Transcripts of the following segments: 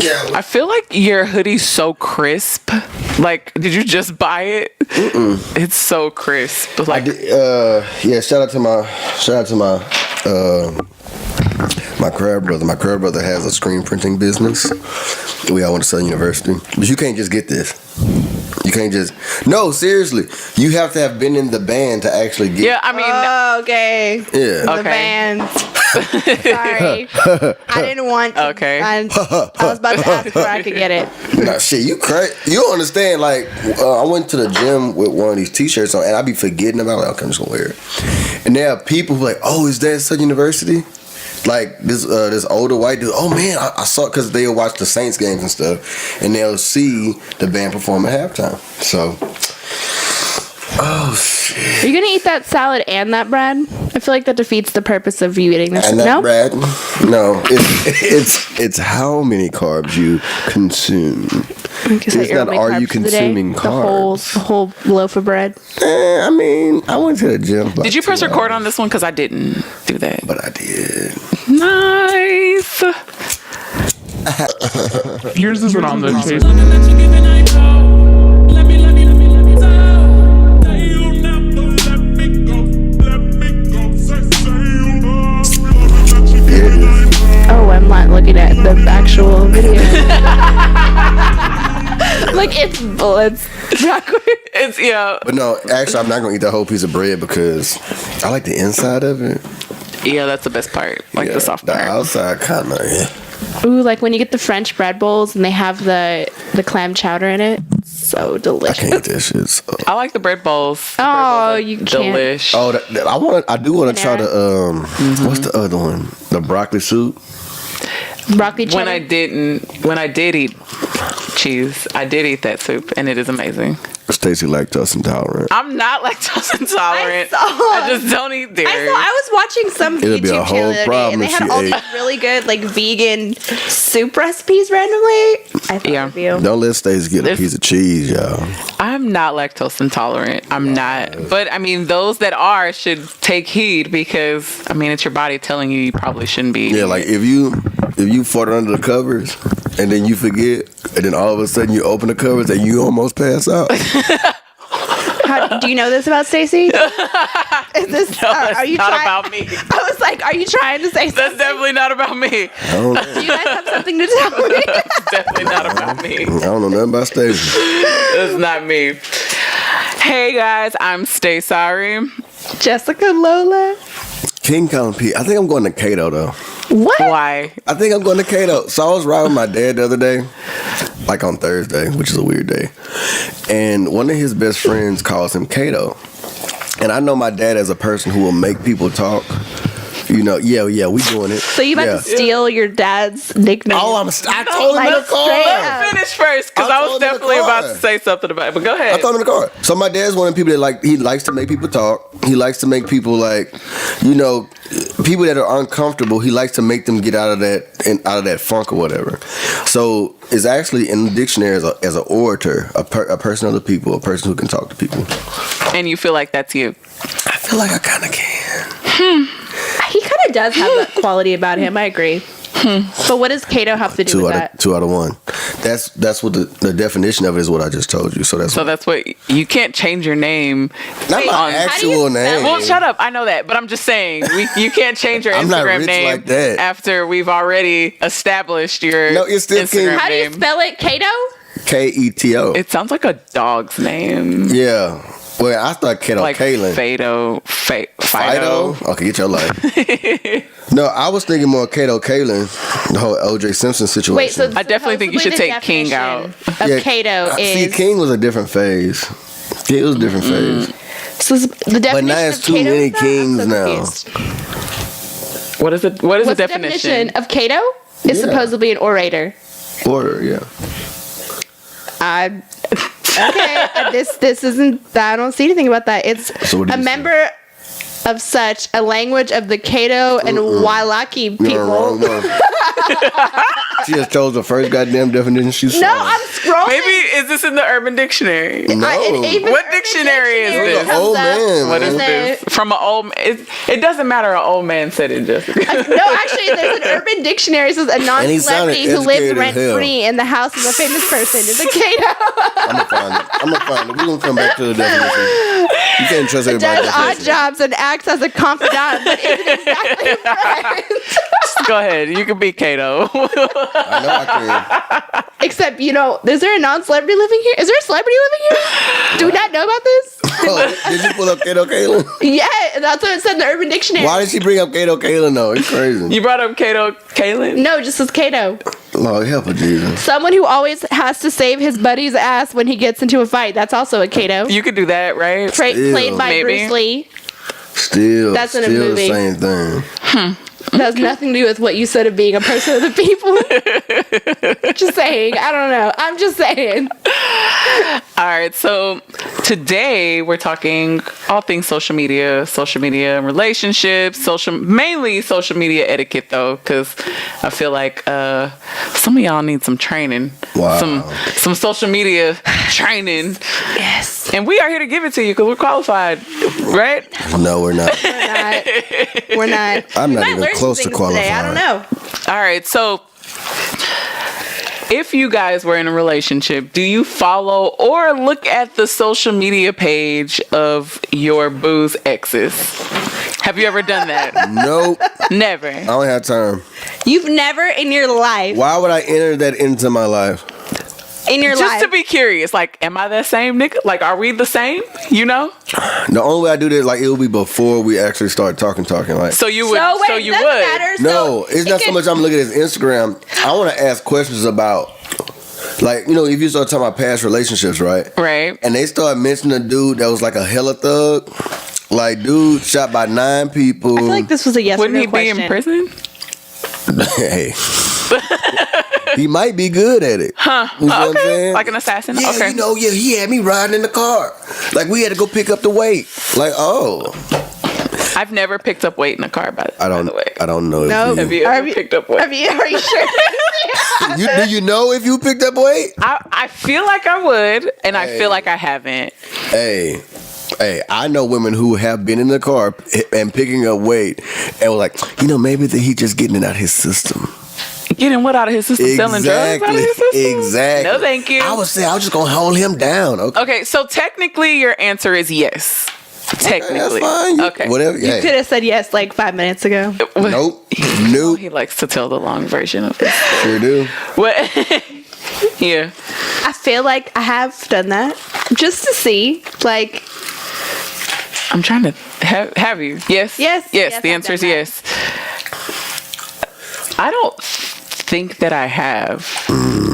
Yeah. I feel like your hoodie's so crisp. Like, did you just buy it? Mm-mm. It's so crisp. Like, yeah. Shout out to my my crab brother. My crab brother has a screen printing business. We all went to Sayin University, but you can't just get this. You can't just. No, seriously. You have to have been in the band to actually get. yeah, I mean, Okay. Yeah. The band. Sorry. I didn't want to. Okay. I was about to ask where I could get it. Nah, shit, you crazy. You don't understand. Like, I went to the gym with one of these T-shirts on, and I be forgetting about it. Like, okay, I'm just gonna wear it. And there are people who are like, oh, is that Sayin University? Like this older white dude. Oh man, I saw it because they'll watch the Saints games and stuff, and they'll see the band perform at halftime. So, oh shit. Are you gonna eat that salad and that bread? I feel like that defeats the purpose of you eating this. And that No. bread? No, it's how many carbs you consume. It's not are you consuming carbs. The whole loaf of bread. I mean, I went to the gym. did you press record on this one? Because I didn't do that. But I did. Nice. Yours isn't on the taste. Oh, I'm not looking at the actual video. Like it's bullets backward. It's, yeah. But no, actually, I'm not gonna eat that whole piece of bread because I like the inside of it. Yeah, that's the best part. Like the soft part. The outside, kind of. Yeah. Ooh, like when you get the French bread bowls and they have the clam chowder in it. So I delicious. can't eat that shit. So. I like the bread bowls. Oh, you can't. Delish. Oh, I do want to try the what's the other one? The broccoli soup. Broccoli cheddar. When I did eat cheese, I did eat that soup, and it is amazing. Stacey lactose intolerant. I'm not lactose intolerant. I just don't eat dairy. I was watching some It'll be a YouTube whole channel the other day, problem and they if had she all ate. these really good like vegan soup recipes randomly. I thought of you. Don't let Stacey get a piece of cheese, y'all. I'm not lactose intolerant. I'm not. But I mean, those that are should take heed because I mean, it's your body telling you probably shouldn't be. Yeah, like if you fart under the covers and then you forget, and then all of a sudden you open the covers and you almost pass out. Do you know this about Stacey? Is this? No, that's are you not trying? about me. I was like, are you trying to say That's something? definitely not about me. Do you guys have something to tell me? It's definitely not about me. I don't know nothing about Stacey. It's not me. Hey guys, I'm Stay Sorry. Jessica Lola. King Colin P. I think I'm going to Cato though. What? Why? I think I'm going to Cato. So I was riding with my dad the other day, like on Thursday, which is a weird day. And one of his best friends calls him Cato. And I know my dad as a person who will make people talk. You know, yeah, we doing it. So you about to steal your dad's nickname? Oh, I told him in the car. Let me finish first because I was definitely about to say something about it. But go ahead. I told him in the car. So my dad's one of the people that he likes to make people talk. He likes to make people people that are uncomfortable. He likes to make them get out of that funk or whatever. So it's actually in the dictionary as an orator, a person of the people, a person who can talk to people. And you feel like that's you? I feel like I kind of can. He kind of does have that quality about him. I agree. But what does Cato have to do with that? 2 out of 1. That's what the definition of it is. What I just told you. So that's what you can't change your name. Not my actual name. Well, shut up. I know that, but I'm just saying you can't change your I'm not Instagram rich name like that. after we've already established your it's still Instagram name. How do you spell it? Cato? Keto. It sounds like a dog's name. Yeah. Well, I thought Kato Like Kaylin. Fido. Okay, get your life. No, I was thinking more Kato Kaylin, the whole O.J. Simpson situation. Wait, so I definitely think you should take King out. Of Cato is. See, King was a different phase. It was a different phase. So the definition But now it's of too Cato many is that? kings I'm so now. confused. What is it? What is What's the definition? of Cato? Is supposedly an orator. Order, yeah. Okay, this isn't. I don't see anything about that. It's So what do a you member of such a language of the Caddo and Wailaki You're people. wrong, no. She just chose the first goddamn definition she saw. No, I'm scrolling. Maybe is this in the Urban Dictionary? No. What dictionary is this? It was an old man. What is And this? From an old it doesn't matter, an old man said it, Jessica. No, actually, there's an Urban Dictionary. It says a non-celebrity who lives educated as hell. rent-free in the house of a famous person is a Caddo. I'm gonna find it. We're gonna come back to the definition. You can't trust everybody. Does odd jobs and acts as a confidant, but isn't exactly right. Go ahead. You can be Kato. I know I can. Except, is there a non-celebrity living here? Is there a celebrity living here? Do we not know about this? Oh, did you pull up Kato Kalin? Yeah, that's what it said in the Urban Dictionary. Why did she bring up Kato Kalin though? It's crazy. You brought up Kato Kalin? No, just as Caddo. Lord help her, Jesus. Someone who always has to save his buddy's ass when he gets into a fight. That's also a Caddo. You could do that, right? Played by Maybe. Bruce Lee. Still, That's in a still movie. the same thing. That has nothing to do with what you said of being a person of the people. Just saying. I don't know. I'm just saying. All right, so today we're talking all things social media and relationships, mainly social media etiquette though, because I feel like some of y'all need some training. Wow. Some social media training. Yes. And we are here to give it to you because we're qualified, right? No, we're not. We're not. I'm not Might even learn close some to things today. I qualified. don't know. All right, so if you guys were in a relationship, do you follow or look at the social media page of your boo's exes? Have you ever done that? Nope. Never. I don't have time. You've never in your life. Why would I enter that into my life? In your Just life. to be curious, like, am I that same nigga? Like, are we the same? You know? The only way I do that, like, it'll be before we actually start talking. Like, So you would. So wait, So you doesn't would. matter. no, it's not so can- much I'm looking at his Instagram. I want to ask questions about, like, if you start talking about past relationships, right? Right. And they start mentioning a dude that was like a hella thug. Like, dude shot by 9 people. I feel like this was a yes Wouldn't or he no be question. in prison? Hey. He might be good at it. Huh. You know what I'm Okay. saying? Like an assassin? Yeah, Okay. he had me riding in the car. Like, we had to go pick up the weight. Like, oh. I've never picked up weight in a car, by the way. I don't know. No. If Have you ever picked up weight? Are you sure? do you know if you picked up weight? I feel like I would, and I feel like I haven't. Hey, I know women who have been in the car and picking up weight and were like, maybe that he just getting it out of his system. Getting what out of his system? Selling drugs out of his system? Exactly. No, thank you. I was just gonna hold him down. Okay, Okay, so technically your answer is yes. Technically. that's fine. Okay. Whatever. You could have said yes like 5 minutes ago. Nope. He likes to tell the long version of it. Sure do. What? Yeah. I feel like I have done that just to see. Like, I'm trying to have you. Yes. Yes, The I've answer is done that. yes. I don't think that I have.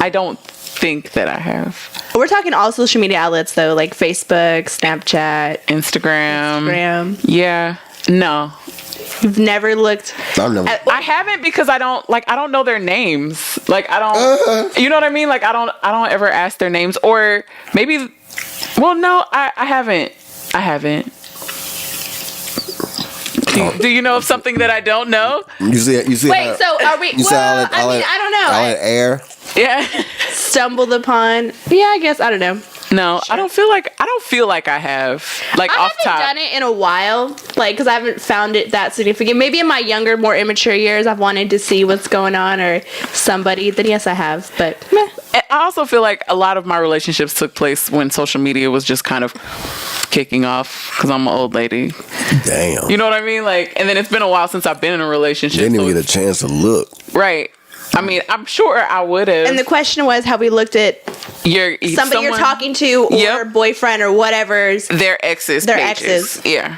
I don't think that I have. we're talking all social media outlets though, like Facebook, Snapchat, Instagram. Instagram. Yeah. No. You've never looked. I've never. I haven't because I don't know their names. Like I don't, you know what I mean? Like I don't ever ask their names, or maybe, well, no, I haven't. Do you know of something that I don't know? You see. Wait, so are we? You see Well, all that, I don't know. all that air. Yeah. Stumbled upon. Yeah, I guess I don't know. No, I don't feel like I have. Like I off haven't top. done it in a while, like because I haven't found it that significant. Maybe in my younger, more immature years, I've wanted to see what's going on or somebody. Then yes, I have. But meh. And I also feel like a lot of my relationships took place when social media was just kind of kicking off because I'm an old lady. Damn. You know what I mean? Like, and then it's been a while since I've been in a relationship. Didn't even so get a chance to look. right. I mean, I'm sure I would have. And the question was, have we looked at somebody you're talking to or Yep. boyfriend or whatever's? their exes. Their pages. exes. Yeah.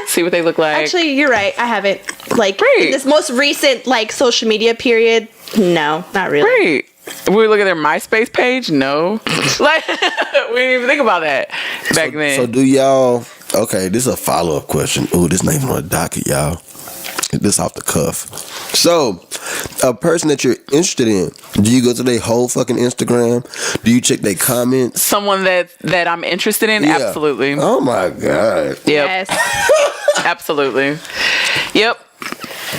See what they look like. Actually, you're right. I haven't. Like Right. in this most recent like social media period. No, not really. Great. We look at their MySpace page. No. Like we didn't even think about that back then. So do y'all? Okay, this is a follow-up question. Ooh, this not even on the docket, y'all. This off the cuff. So, a person that you're interested in, do you go to their whole fucking Instagram? Do you check their comments? Someone that I'm interested in. Yeah. Absolutely. Oh my god. Yep. Yes. Absolutely. Yep.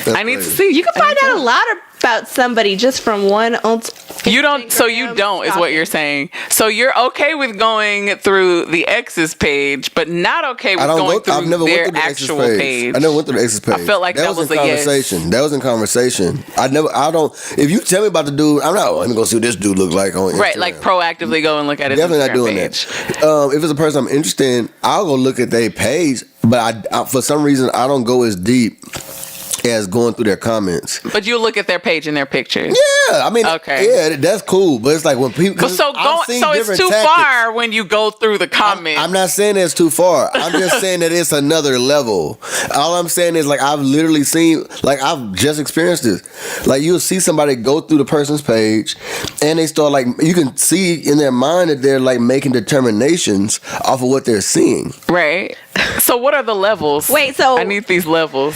I need to see. You can find out a lot about somebody just from one old. You don't. So you don't is what you're saying. So you're okay with going through the ex's page, but not okay with going through their actual page. I never went through the ex's page. I felt like that was in a conversation. yes. That was in conversation. I don't. If you tell me about the dude, I'm not. Let me go see what this dude look like on Instagram. Right, like proactively go and look at his Definitely Instagram not doing page. that. If it's a person I'm interested in, I'll go look at their page. But I for some reason, I don't go as deep as going through their comments. But you look at their page and their pictures. Yeah, I mean, okay. Yeah, that's cool. But it's like when people. So it's too far when you go through the comments. I'm not saying it's too far. I'm just saying that it's another level. All I'm saying is like I've literally seen, like I've just experienced this. Like you'll see somebody go through the person's page, and they start like you can see in their mind that they're like making determinations off of what they're seeing. Right. So what are the levels? Wait, so I need these levels.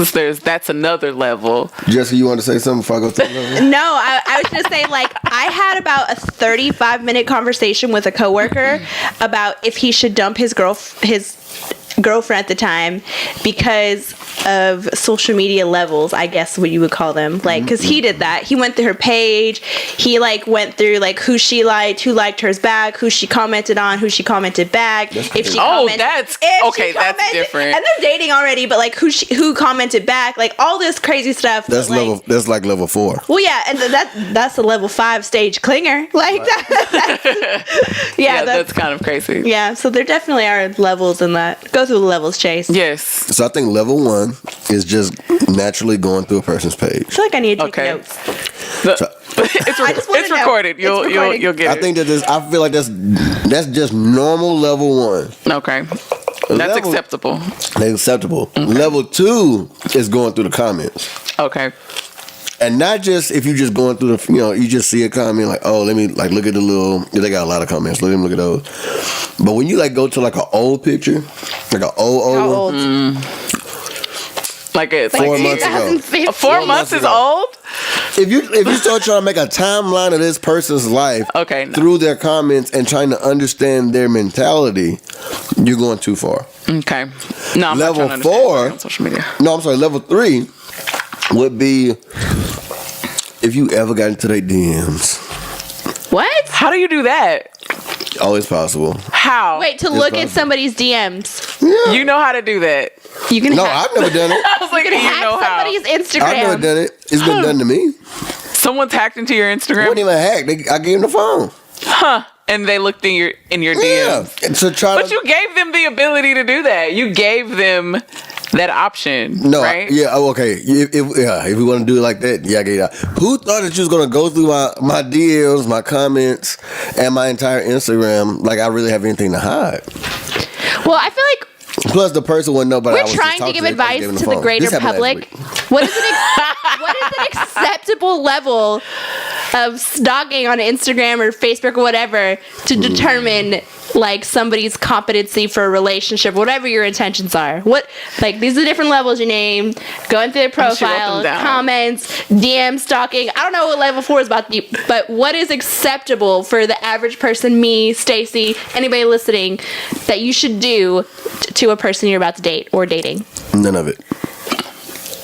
Since that's another level. Jessica, you want to say something before I go through the level? No, I was just saying, like, I had about a 35-minute conversation with a coworker about if he should dump his girlfriend at the time because of social media levels, I guess what you would call them. Like, because he did that. He went through her page. He, like, went through, like, who she liked, who liked hers back, who she commented on, who she commented back. That's different. And they're dating already, but, like, who commented back. Like, all this crazy stuff. That's that's like level 4. Well, yeah, and that's a level 5 stage clinger. Like, that's kind of crazy. Yeah, so there definitely are levels in that. Go through the levels, Chase. Yes. So I think level 1 is just naturally going through a person's page. I feel like I need to take notes. It's recorded. You'll get it. I think that I feel like that's just normal level 1. Okay. That's acceptable. Okay. Level 2 is going through the comments. Okay. And not just if you're just going through you just see a comment like, oh, let me like look at the little. They got a lot of comments. Let me look at those. But when you like go to like an old picture, like an old one, like it's 4 months ago. 4 months is old. If you start trying to make a timeline of this person's life, through their comments and trying to understand their mentality, you're going too far. Okay. No, I'm level not trying to 4 on social media. No, I'm sorry. Level 3 would be if you ever got into their DMs. What? How do you do that? Always possible. How? Wait, to look at somebody's DMs. Yeah. You know how to do that. You can. No, I've never done it. I was like, you can hack somebody's Instagram. I've never done it. It's been done to me. Someone's hacked into your Instagram. It wasn't even hacked. I gave them the phone. Huh? And they looked in your DMs. Yeah. But you gave them the ability to do that. You gave them that option. No. Right? Okay. If we want to do it like that, I gave that. Who thought that you was gonna go through my DMs, my comments, and my entire Instagram like I really have anything to hide? Well, I feel like. Plus, the person wouldn't know. But we're trying to give advice to the greater public. What is an acceptable level of stalking on Instagram or Facebook or whatever to determine like somebody's competency for a relationship, whatever your intentions are? What, like, these are different levels you name, going through their profile, comments, DM stalking. I don't know what level 4 is about, but what is acceptable for the average person, me, Stacy, anybody listening, that you should do to a person you're about to date or dating? None of it.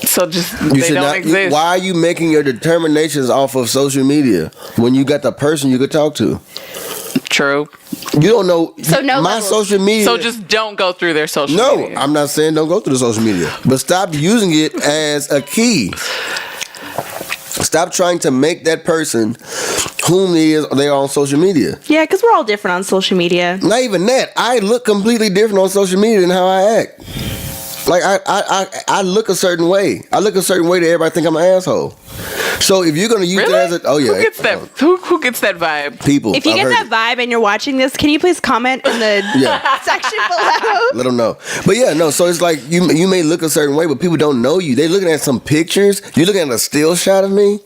So they don't exist. Why are you making your determinations off of social media when you got the person you could talk to? True. You don't know. So no my levels. Social media. So just don't go through their social media. No, I'm not saying don't go through the social media, but stop using it as a key. Stop trying to make that person whom they are on social media. Yeah, because we're all different on social media. Not even that. I look completely different on social media than how I act. Like I look a certain way. I look a certain way that everybody think I'm an asshole. So if you're gonna use really? that as who gets that? Who gets that vibe? People. If you get that vibe and you're watching this, can you please comment in the section below? Let them know. But yeah, no. So it's like you may look a certain way, but people don't know you. They're looking at some pictures. You're looking at a still shot of me,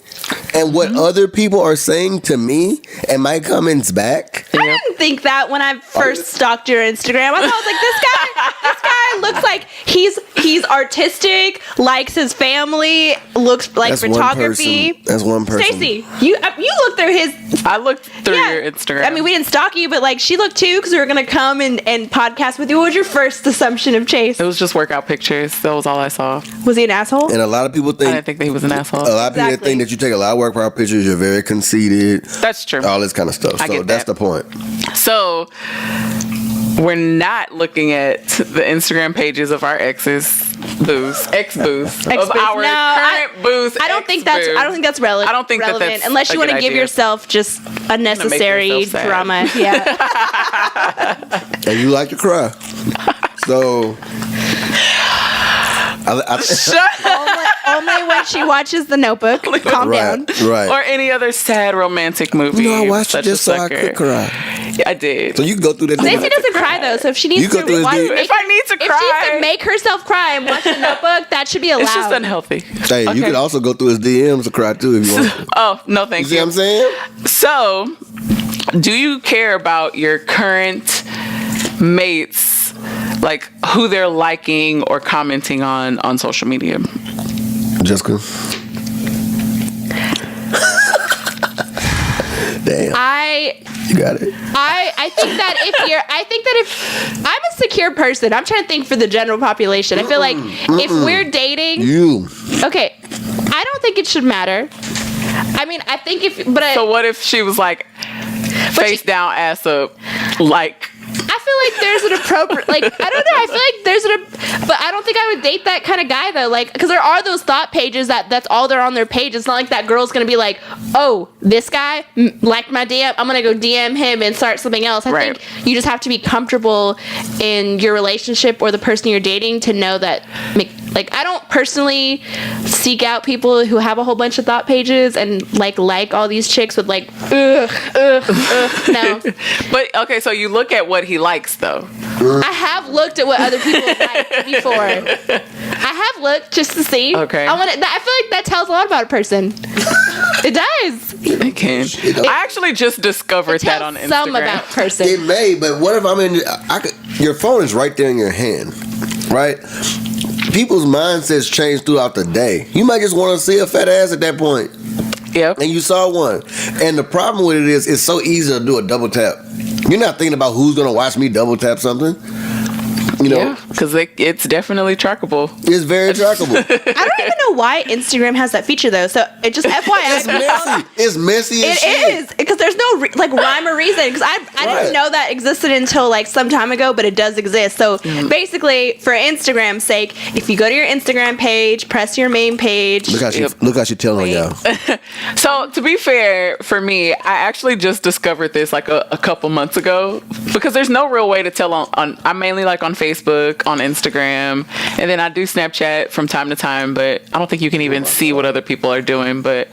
and what other people are saying to me, and my comments back. I didn't think that when I first stalked your Instagram. I was like, this guy. This guy looks like he's artistic, likes his family, looks like That's photography. That's one person. Stacey, you looked through his. I looked through your Instagram. I mean, we didn't stalk you, but like she looked too because we were gonna come and podcast with you. What was your first assumption of Chase? It was just workout pictures. That was all I saw. Was he an asshole? And a lot of people I didn't think that he was an asshole. A lot of people Exactly. think that you take a lot of workout pictures. You're very conceited. That's true. All this kind of stuff. I So get that's that. the point. So we're not looking at the Instagram pages of our ex-boos of Ex-boos. our current boos. I don't think that's relevant. I don't think that that's unless you a want to good give idea. yourself just unnecessary yourself sad. drama. Yeah. And you like to cry. So only when she watches The Notebook. Calm down. Right. Or any other sad romantic movie. You know, I watched it such just a so I sucker. could cry. Yeah, I did. So you can go through that. Stacey doesn't cry though, so if she needs You go to through his watch, deep- If I need to if she cry, needs to make herself cry and watch The Notebook, that should be allowed. it's just unhealthy. Hey, you Okay. could also go through his DMs to cry too if you want. To. Oh, no, You thank see you. what I'm saying? So, do you care about your current mates, like who they're liking or commenting on social media? Jessica. Damn, you got it. I think that if I'm a secure person, I'm trying to think for the general population. I feel like if we're dating, okay, I don't think it should matter. I mean, I think So what if she was like face down, ass up, like? I feel like there's an appropriate, like, I don't know. I feel like but I don't think I would date that kind of guy though. Like, because there are those thought pages that's all they're on their page. It's not like that girl's gonna be like, oh, this guy liked my DM, I'm gonna go DM him and start something else. I think you just have to be comfortable in your relationship or the person you're dating to know that. Like, I don't personally seek out people who have a whole bunch of thought pages and like all these chicks with like, no. But okay, so you look at what he likes though. I have looked at what other people like before. I have looked just to see. Okay. I feel like that tells a lot about a person. It does. It can. I actually just discovered that on Instagram. Some about person. It may, but what if I'm in? Your phone is right there in your hand, right? People's mindsets change throughout the day. You might just want to see a fat ass at that point. Yep. And you saw one. And the problem with it is it's so easy to do a double tap. You're not thinking about who's going to watch me double tap something. You know? Yeah, because it's definitely trackable. It's very trackable. I don't even know why Instagram has that feature though. So it just FYI. It's messy. It's messy as shit. It is because there's no rhyme or reason. Because I didn't know that existed until like some time ago, but it does exist. So basically, for Instagram's sake, if you go to your Instagram page, press your main page. Look how she telling y'all. So to be fair, for me, I actually just discovered this like a couple months ago because there's no real way to tell on I'm mainly like on Facebook, on Instagram, and then I do Snapchat from time to time, but I don't think you can even see what other people are doing. But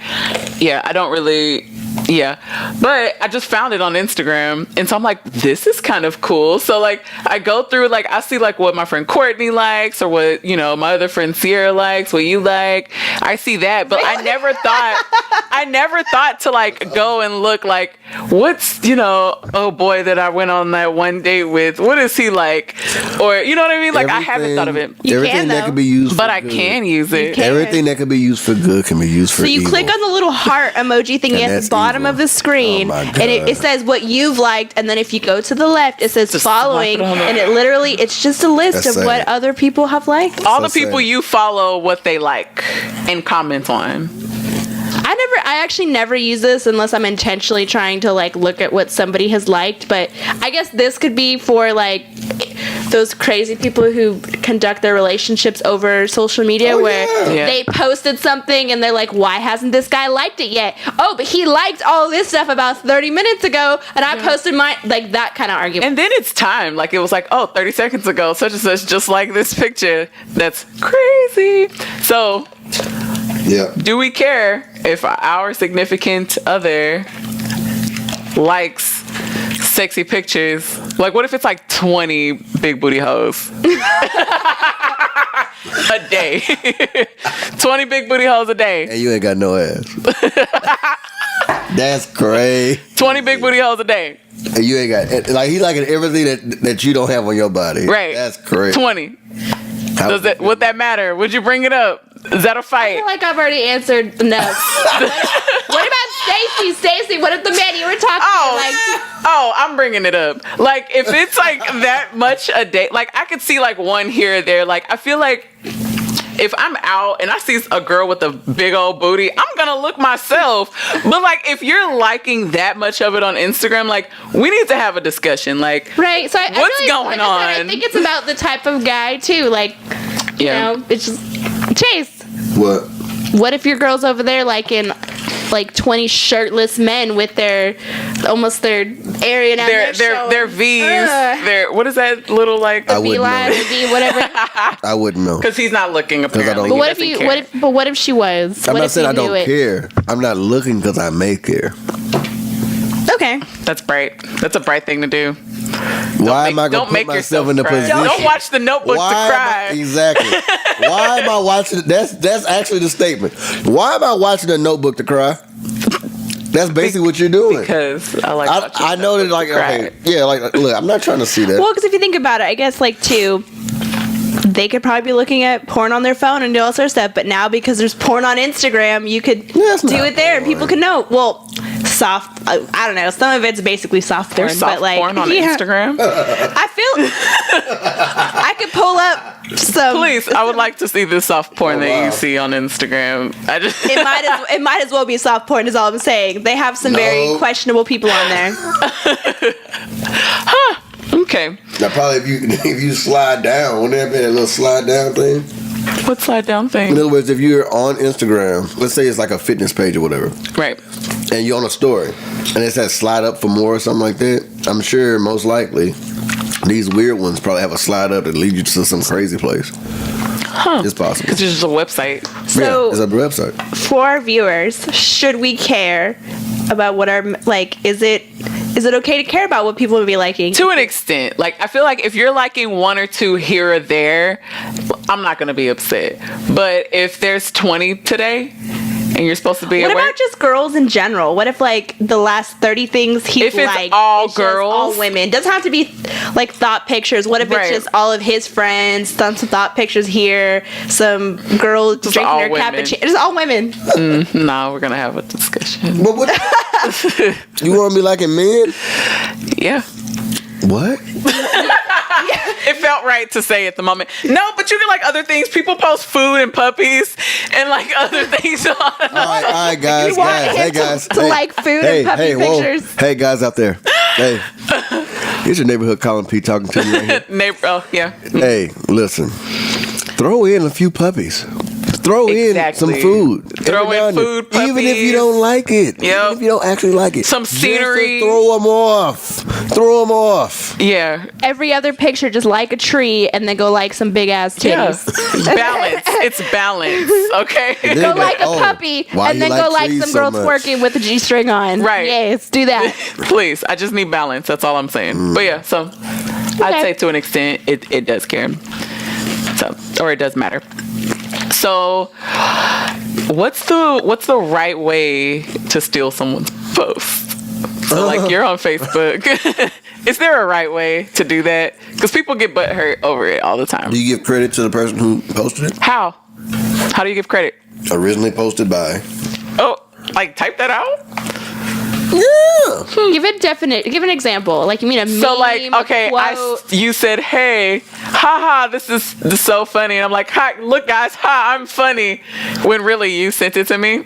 yeah, I don't really. Yeah, but I just found it on Instagram, and so I'm like, this is kind of cool. So like, I go through like I see like what my friend Courtney likes, or what my other friend Sierra likes, what you like. I see that, but I never thought to like go and look like what's oh boy that I went on that one date with. What is he like? Or you know what I mean? Like I haven't thought of it. Everything that can be used, but I can use it. Everything that can be used for good can be used for evil. So you click on the little heart emoji thingy at the bottom of the screen, and it says what you've liked, and then if you go to the left, it says just following, and it's just a list of what other people have liked. All the people you follow, what they like, and comment on. I actually never use this unless I'm intentionally trying to like look at what somebody has liked, but I guess this could be for like those crazy people who conduct their relationships over social media they posted something and they're like, why hasn't this guy liked it yet? Oh, but he liked all this stuff about 30 minutes ago and I posted mine, like that kind of argument. And then it's time, like it was like, 30 seconds ago, such and such, just like this picture. That's crazy. So do we care if our significant other likes sexy pictures? Like, what if it's like 20 big booty hoes a day? 20 big booty hoes a day. And you ain't got no ass. That's crazy. 20 big booty holes a day. And you ain't got like he liking everything that you don't have on your body. Right. That's crazy. 20. Would that matter? Would you bring it up? Is that a I fight? feel like I've already answered no. What about Stacy? Stacy, what if the man you were talking Oh, I'm bringing it up. Like, if it's like that much a day, like I could see like one here or there. Like, I feel like if I'm out and I see a girl with a big old booty, I'm gonna look myself. But like, if you're liking that much of it on Instagram, like, we need to have a discussion. Like, right? So what's going on? I think it's about the type of guy too. Like, you know, it's just Chase. What if your girl's over there liking like 20 shirtless men with their area down their V's, their what is that little like I wouldn't V-line know. or V whatever? I wouldn't know. Because he's not looking apparently. But what if she was? I'm what not if saying you I don't knew it? care. I'm not looking because I may care. Okay. That's bright. That's a bright thing to do. Why am I going Don't to make put myself yourself in the cry. position? Don't watch The Notebook to cry. Exactly. Why am I watching? That's actually the statement. Why am I watching The Notebook to cry? That's basically what you're doing. Because I like. I know that, like, okay, yeah, like, look, I'm not trying to see that. Well, because if you think about it, I guess like too, they could probably be looking at porn on their phone and do all sorts of stuff. But now because there's porn on Instagram, you could do it there and people can know. Well, soft. I don't know. Some of it's basically soft porn, There's soft but like porn on Instagram. I feel I could pull up some. Please, I would like to see the soft porn that you see on Instagram. I just It might as well be soft porn. Is all I'm saying. They have some very questionable people on there. Okay. Now, probably if you slide down, wouldn't that be that little slide down thing? What slide down thing? In other words, if you're on Instagram, let's say it's like a fitness page or whatever, Right. and you're on a story, and it says slide up for more or something like that, I'm sure most likely these weird ones probably have a slide up that lead you to some crazy place. It's possible. Because it's just a website. So, yeah, it's a website. for our viewers, should we care about what our like? Is it okay to care about what people would be liking? To an extent. Like, I feel like if you're liking one or two here or there, I'm not going to be upset. But if there's 20 today and you're supposed to be What at work, about just girls in general? What if like the last 30 things he's If it's liked all is just girls? all women? Doesn't have to be like thought pictures. What if Right. it's just all of his friends, some thought pictures here, some girl drinking all her women. cappuccino. It's all women. no, we're going to have a discussion. But what? You want to be liking men? Yeah. What? It felt right to say at the moment. No, but you can like other things. People post food and puppies and like other things on. All right, guys, You want guys, him hey to- guys, to like food and puppy pictures. Hey guys out there, hey, here's your neighborhood Colin P talking to you right here. Neighbor, oh yeah. Hey, listen, throw in a few puppies. Throw Exactly. in some food. Throw Every in now and then. food, even if you puppies. don't like it. Yep. Even if you don't actually like it. Some Just scenery. to throw them off. Throw them off. Yeah. Every other picture, just like a tree and then go like some big ass Yeah. titties. Balance. It's balance. Okay. There Go you like a Oh, puppy why and you then go like trees some so girls much? twerking with a G-string on. Right. Yes, do that. Please. I just need balance. That's all I'm saying. But yeah, so I'd say to an extent it does care. So, or it does matter. So what's the right way to steal someone's post? So like you're on Facebook. Is there a right way to do that? Because people get butthurt over it all the time. Do you give credit to the person who posted it? How? How do you give credit? Originally posted by. Oh, like type that out? Yeah. Give an example. Like you mean a meme, So like, okay, quote. you said, hey, haha, this is so funny. And I'm like, hi, look guys, ha, I'm funny. When really you sent it to me.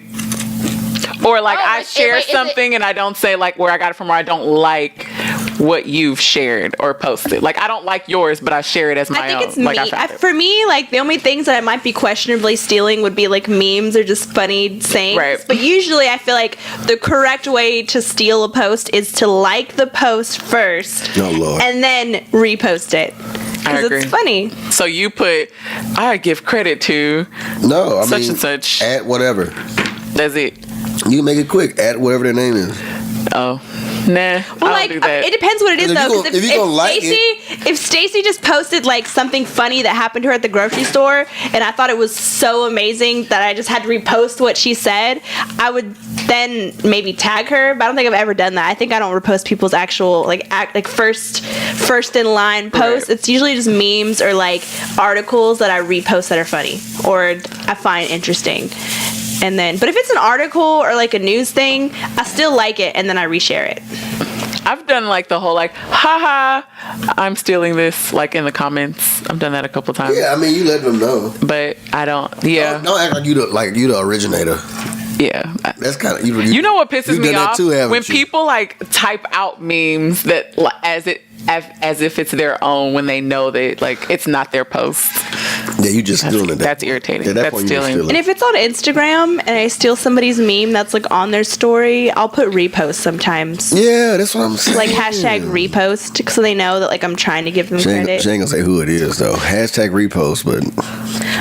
Or like I share something and I don't say like where I got it from, or I don't like what you've shared or posted. Like I don't like yours, but I share it as my own. I think it's like, me. I found it. For me, like the only things that I might be questionably stealing would be like memes or just funny sayings. Right. But usually, I feel like the correct way to steal a post is to like the post first, Oh, Lord. and then repost it I because agree. it's funny. So you put, I give credit to No, I such mean, and such. Add whatever. That's it. You can make it quick. Add whatever their name is. Oh, Nah, Well, I don't do that. it depends what it is, though. Because if if Stacey just posted like something funny that happened to her at the grocery store, and I thought it was so amazing that I just had to repost what she said, I would then maybe tag her. But I don't think I've ever done that. I think I don't repost people's actual first in line posts. Right. It's usually just memes or like articles that I repost that are funny or I find interesting. And then, but if it's an article or like a news thing, I still like it and then I reshare it. I've done like the whole like, haha, I'm stealing this, like in the comments. I've done that a couple times. Yeah, I mean, you let them know. But I don't. Yeah. Don't act like you the originator. Yeah. That's kind of you know what pisses me off too, when people like type out memes that as if it's their own when they know that like it's not their post. Yeah, you just stealing it. That's irritating. Yeah, that's stealing. And if it's on Instagram and I steal somebody's meme that's like on their story, I'll put repost sometimes. Yeah, that's what I'm saying. Like hashtag repost so they know that like I'm trying to give them credit. She ain't gonna say who it is though. Hashtag repost, but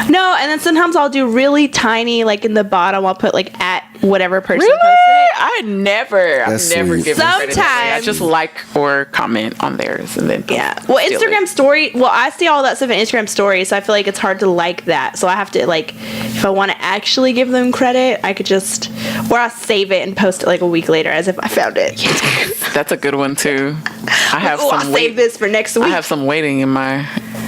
no. And then sometimes I'll do really tiny, like in the bottom, I'll put like at whatever person really? posted it. I've never given credit. Sometimes I just like or comment on theirs and then Well, Instagram story. Well, I see all that stuff in Instagram stories, so I feel like it's hard to like that. So I have to like, if I want to actually give them credit, I could just, or I'll save it and post it like a week later as if I found it. That's a good one too. I have I'll save this for next week. I have some waiting in my.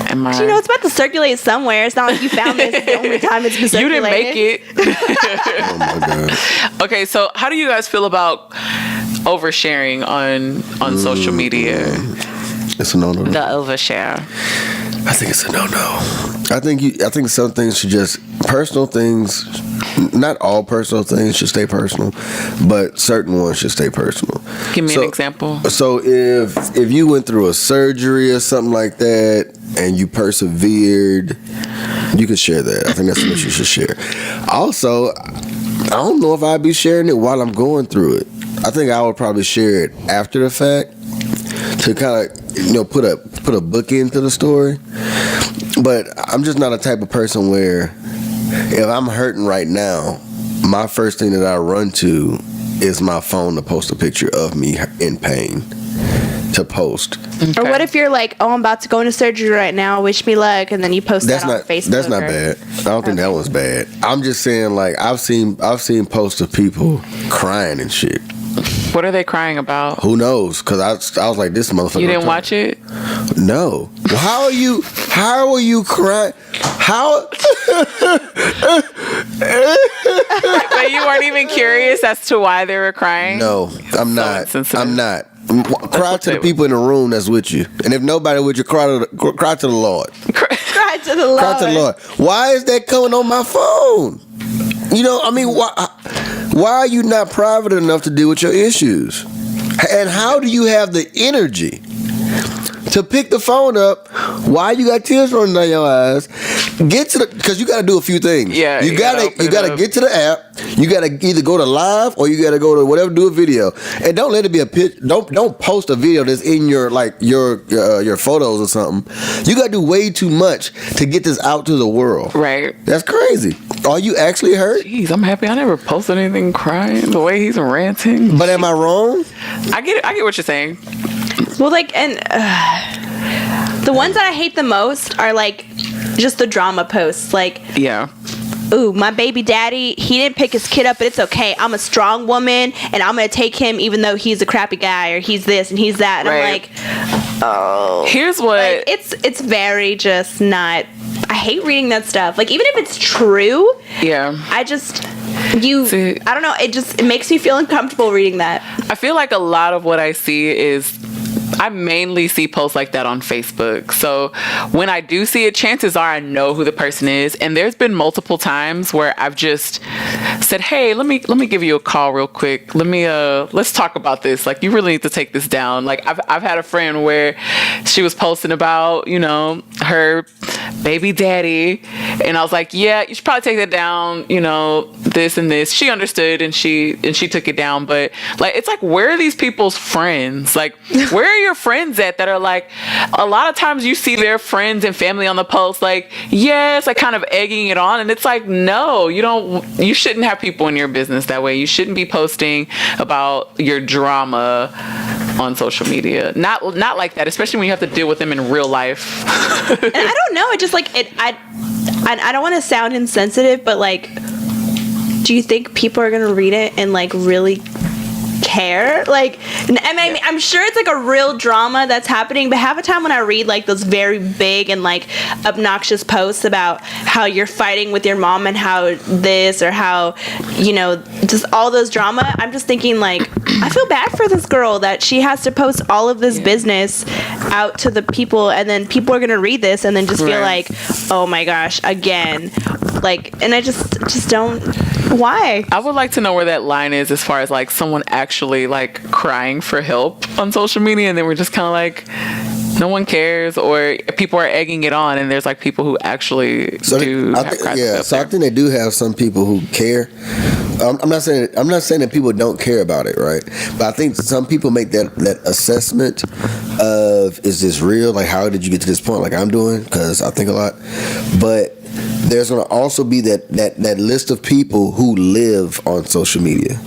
You know, it's about to circulate somewhere. It's not like you found this the only time it's been circulated. You didn't make it. oh my god. Okay, so how do you guys feel about oversharing on social media? It's a no-no. The overshare. I think it's a no-no. I think some things should just personal things. Not all personal things should stay personal, but certain ones should stay personal. Give me an example. So if you went through a surgery or something like that and you persevered, you could share that. I think that's what you should share. Also, I don't know if I'd be sharing it while I'm going through it. I think I would probably share it after the fact to kind of put a book into the story. But I'm just not a type of person where if I'm hurting right now, my first thing that I run to is my phone to post a picture of me in pain to post. Okay. Or what if you're like, oh, I'm about to go into surgery right now, wish me luck, and then you post that on Facebook. That's not bad. I don't think that one's bad. I'm just saying, like, I've seen posts of people crying and shit. What are they crying about? Who knows? Because I was like, this motherfucker. You didn't watch it? No. Well, how are you crying? How? But you weren't even curious as to why they were crying? No, I'm not. I'm not. Cry to the would. people in the room that's with you. And if nobody with you, cry to the Lord. Cry to the Lord. Cry to the Lord. Why is that coming on my phone? You know, I mean, why are you not private enough to deal with your issues? And how do you have the energy to pick the phone up while you got tears running down your eyes? Because you got to do a few things. Yeah, you gotta get to the app. You gotta either go to live or you gotta go to whatever, do a video, and don't let it be a pitch. Don't post a video that's in your photos or something. You gotta do way too much to get this out to the world. Right. That's crazy. Are you actually hurt? Jeez, I'm happy I never posted anything crying the way he's ranting. But am I wrong? I get what you're saying. Well, like, and the ones that I hate the most are like just the drama posts. Like, yeah. Ooh, my baby daddy, he didn't pick his kid up, but it's okay. I'm a strong woman, and I'm going to take him even though he's a crappy guy, or he's this and he's that. And right. I'm like, oh. Here's what... Like, it's very just not... I hate reading that stuff. Like, even if it's true, yeah, I just... I don't know, it makes me feel uncomfortable reading that. I feel like a lot of what I see is... I mainly see posts like that on Facebook. So when I do see it, chances are I know who the person is. And there's been multiple times where I've just said, hey, let me give you a call real quick. Let's talk about this. Like, you really need to take this down. Like, I've had a friend where she was posting about, her baby daddy. And I was like, yeah, you should probably take that down, you know, this and this. She understood and she took it down. But like, it's like, where are these people's friends? Like, where are your friends at that are like, a lot of times you see their friends and family on the post, like, yes, like kind of egging it on. And it's like, no, you shouldn't have people in your business that way. You shouldn't be posting about your drama on social media. Not like that, especially when you have to deal with them in real life. And I don't know, it just like I don't want to sound insensitive, but like, do you think people are gonna read it and like really care? Like, I mean, I'm sure it's like a real drama that's happening, but half the time when I read like those very big and like obnoxious posts about how you're fighting with your mom and how this or how, you know, just all those drama, I'm just thinking like, I feel bad for this girl that she has to post all of this business out to the people, and then people are gonna read this and then just feel like, oh my gosh, again. Like, and I just don't. Why? I would like to know where that line is as far as like someone actually like crying for help on social media, and then we're just kind of like, no one cares, or people are egging it on, and there's like people who actually do. I think they do have some people who care. I'm not saying that people don't care about it, right? But I think some people make that assessment of, is this real? Like, how did you get to this point? Like I'm doing, because I think a lot. But there's going to also be that list of people who live on social media.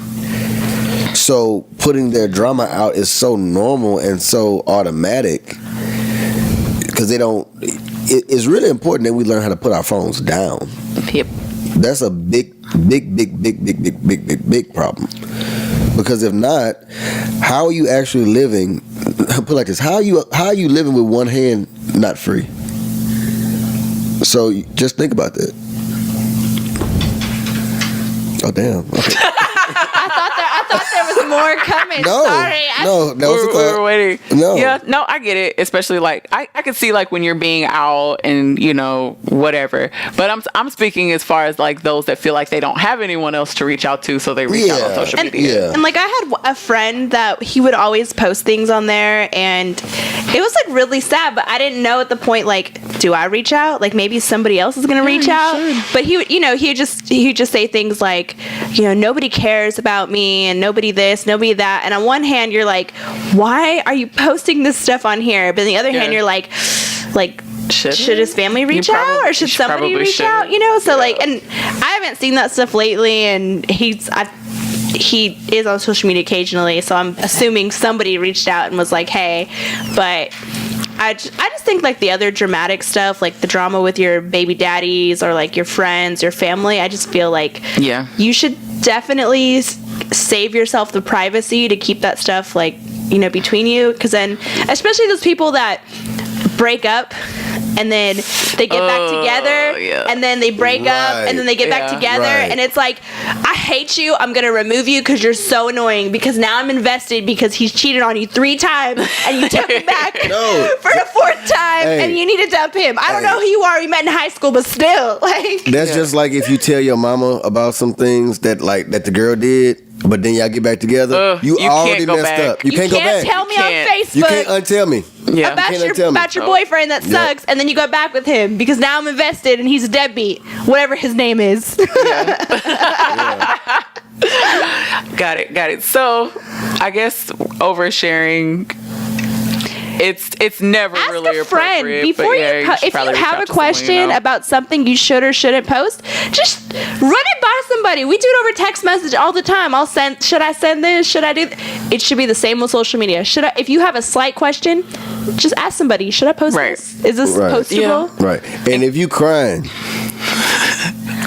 So putting their drama out is so normal and so automatic, because they don't. It's really important that we learn how to put our phones down. Yep. That's a big problem. Because if not, how are you actually living? Put it like this: how are you living with one hand not free? So just think about that. Oh damn! Okay. I thought there was more coming. No, sorry. That was we were waiting. No. Yeah, no, I get it. Especially like I can see like when you're being out and you know whatever. But I'm speaking as far as like those that feel like they don't have anyone else to reach out to, so they reach out on social media. And like I had a friend that he would always post things on there, and it was like really sad. But I didn't know at the point, like, do I reach out? Like maybe somebody else is gonna reach out. But he would, you know, he'd just say things like, you know, nobody cares about me and nobody this, nobody that. And on one hand, you're like, why are you posting this stuff on here? But on the other hand, you're like, should his family reach out, or should somebody reach out? You know, so like, and I haven't seen that stuff lately, and he is on social media occasionally, so I'm assuming somebody reached out and was like, hey. But I just think like the other dramatic stuff, like the drama with your baby daddies or like your friends, your family, I just feel like you should definitely save yourself the privacy to keep that stuff like, you know, between you, because then especially those people that break up and then they get back together and then they break up and then they get back together and it's like, I hate you, I'm gonna remove you because you're so annoying, because now I'm invested because he's cheated on you 3 times and you took him back for the 4th time and you need to dump him. I don't know who you are, we met in high school, but still, like, that's just like if you tell your mama about some things that the girl did, but then y'all get back together, you already messed up. You can't go back. You can't tell me on Facebook. You can't untell me. About your boyfriend that sucks, and then you go back with him because now I'm invested and he's a deadbeat, whatever his name is. Got it. So I guess oversharing, it's never ask really a friend appropriate. Before if you have a question about something you should or shouldn't post, just run it by somebody. We do it over text message all the time. Should I send this? Should I do it should be the same with social media. If you have a slight question, just ask somebody, should I post this? Is this postable? Yeah. Right. And if you crying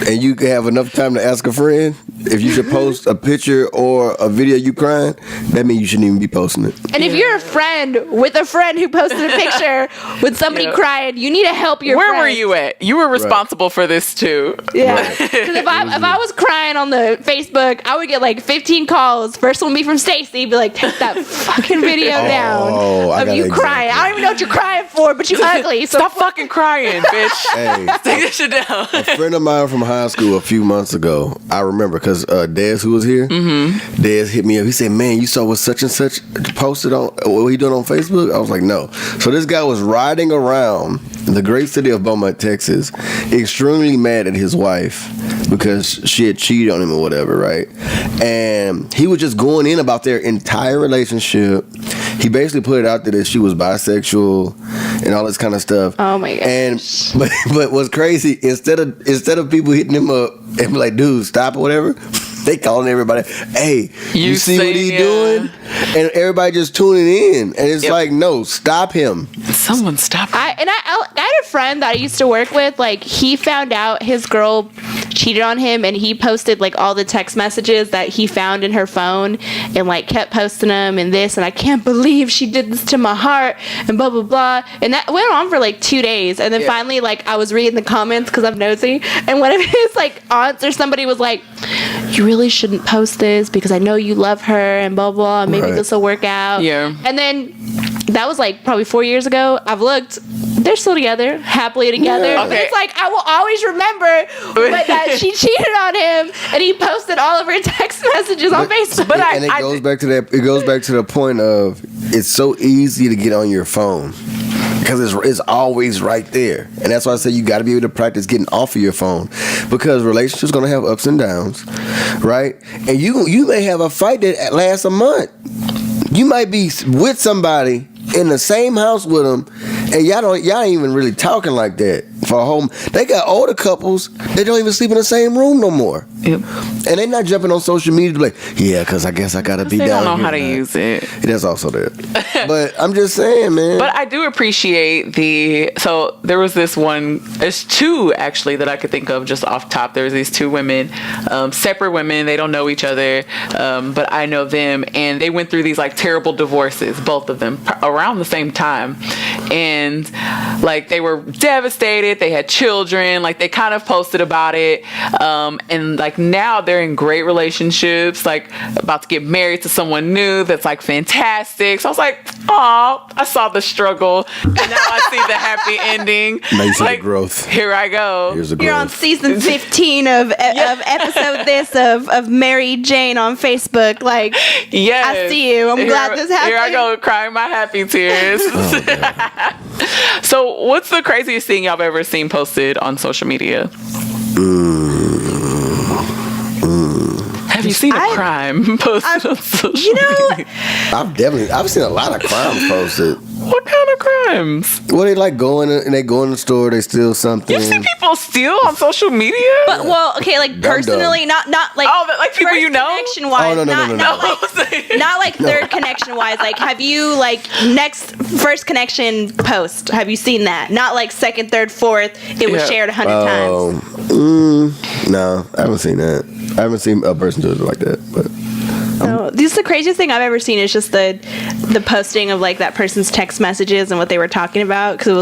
and you have enough time to ask a friend if you should post a picture or a video you crying, that means you shouldn't even be posting it. And if you're a friend with a friend who posted a picture with somebody crying, you need to help your friend. Where were you at? You were responsible for this too. Yeah. Because if I was crying on the Facebook, I would get like 15 calls. First one would be from Stacy, be like, take that fucking video down of you crying. I don't even know what you're crying for, but you ugly. So stop fucking crying, bitch. Hey, take this shit down. A friend of mine from high school a few months ago, I remember because Dez, who was here, Dez hit me up. He said, man, you saw what such and such posted on, what he doing on Facebook? I was like, no. So this guy was riding around the great city of Beaumont, Texas, extremely mad at his wife because she had cheated on him or whatever, right? And he was just going in about their entire relationship. He basically put it out there that she was bisexual and all this kind of stuff. Oh my gosh. And but what's crazy, instead of people hitting him up and be like, dude, stop or whatever, they calling everybody, hey, you see what he doing? And everybody just tuning in. And it's like, no, stop him. Someone stop him. I had a friend that I used to work with, like, he found out his girl cheated on him, and he posted, like, all the text messages that he found in her phone, and, like, kept posting them and this, and I can't believe she did this to my heart, and blah, blah, blah. And that went on for, like, 2 days. And then finally, like, I was reading the comments because I'm nosy, and one of his, like, aunts or somebody was like, you really shouldn't post this because I know you love her and blah, blah, and maybe this will work out. Yeah. And then that was like probably 4 years ago. I've looked. They're still together, happily together. Yeah. Okay. It's like, I will always remember that she cheated on him and he posted all of her text messages on Facebook. But it goes back to that. It goes back to the point of it's so easy to get on your phone. Because it's always right there. And that's why I say you got to be able to practice getting off of your phone. Because relationships going to have ups and downs, right? And you may have a fight that lasts a month. You might be with somebody in the same house with them, and y'all ain't even really talking like that for a whole. They got older couples that don't even sleep in the same room no more. Yep. And they not jumping on social media to be like, yeah, because I guess I gotta be down here. They don't know how to use it. That's also that. But I'm just saying, man. But I do appreciate so there was this one, there's two actually that I could think of just off top. There's these two women, separate women, they don't know each other, but I know them, and they went through these like terrible divorces, both of them, around the same time. And like they were devastated, they had children, like they kind of posted about it, and like now they're in great relationships, like about to get married to someone new that's like fantastic. So I was like, oh, I saw the struggle, and now I see the happy ending. Now you see like, the growth. Here I go. Here's the growth. You're on season 15 of episode of Mary Jane on Facebook. Like, yes. I see you. I'm glad this happened. Here I go, crying my happy tears. So what's the craziest thing y'all have ever seen posted on social media? Have you seen a crime posted on social media? I've seen a lot of crimes posted. What kind of crimes? Well, they like go in the store, they steal something. You've seen people steal on social media? But okay, like personally, not like like people you know. Connection wise, no. not like third connection wise. Like, have you like first connection post? Have you seen that? Not like second, third, fourth. It was shared 100 times. No, I haven't seen that. I haven't seen a person do it like that, but. No, this is the craziest thing I've ever seen. Is just the posting of like that person's text messages and what they were talking about, because it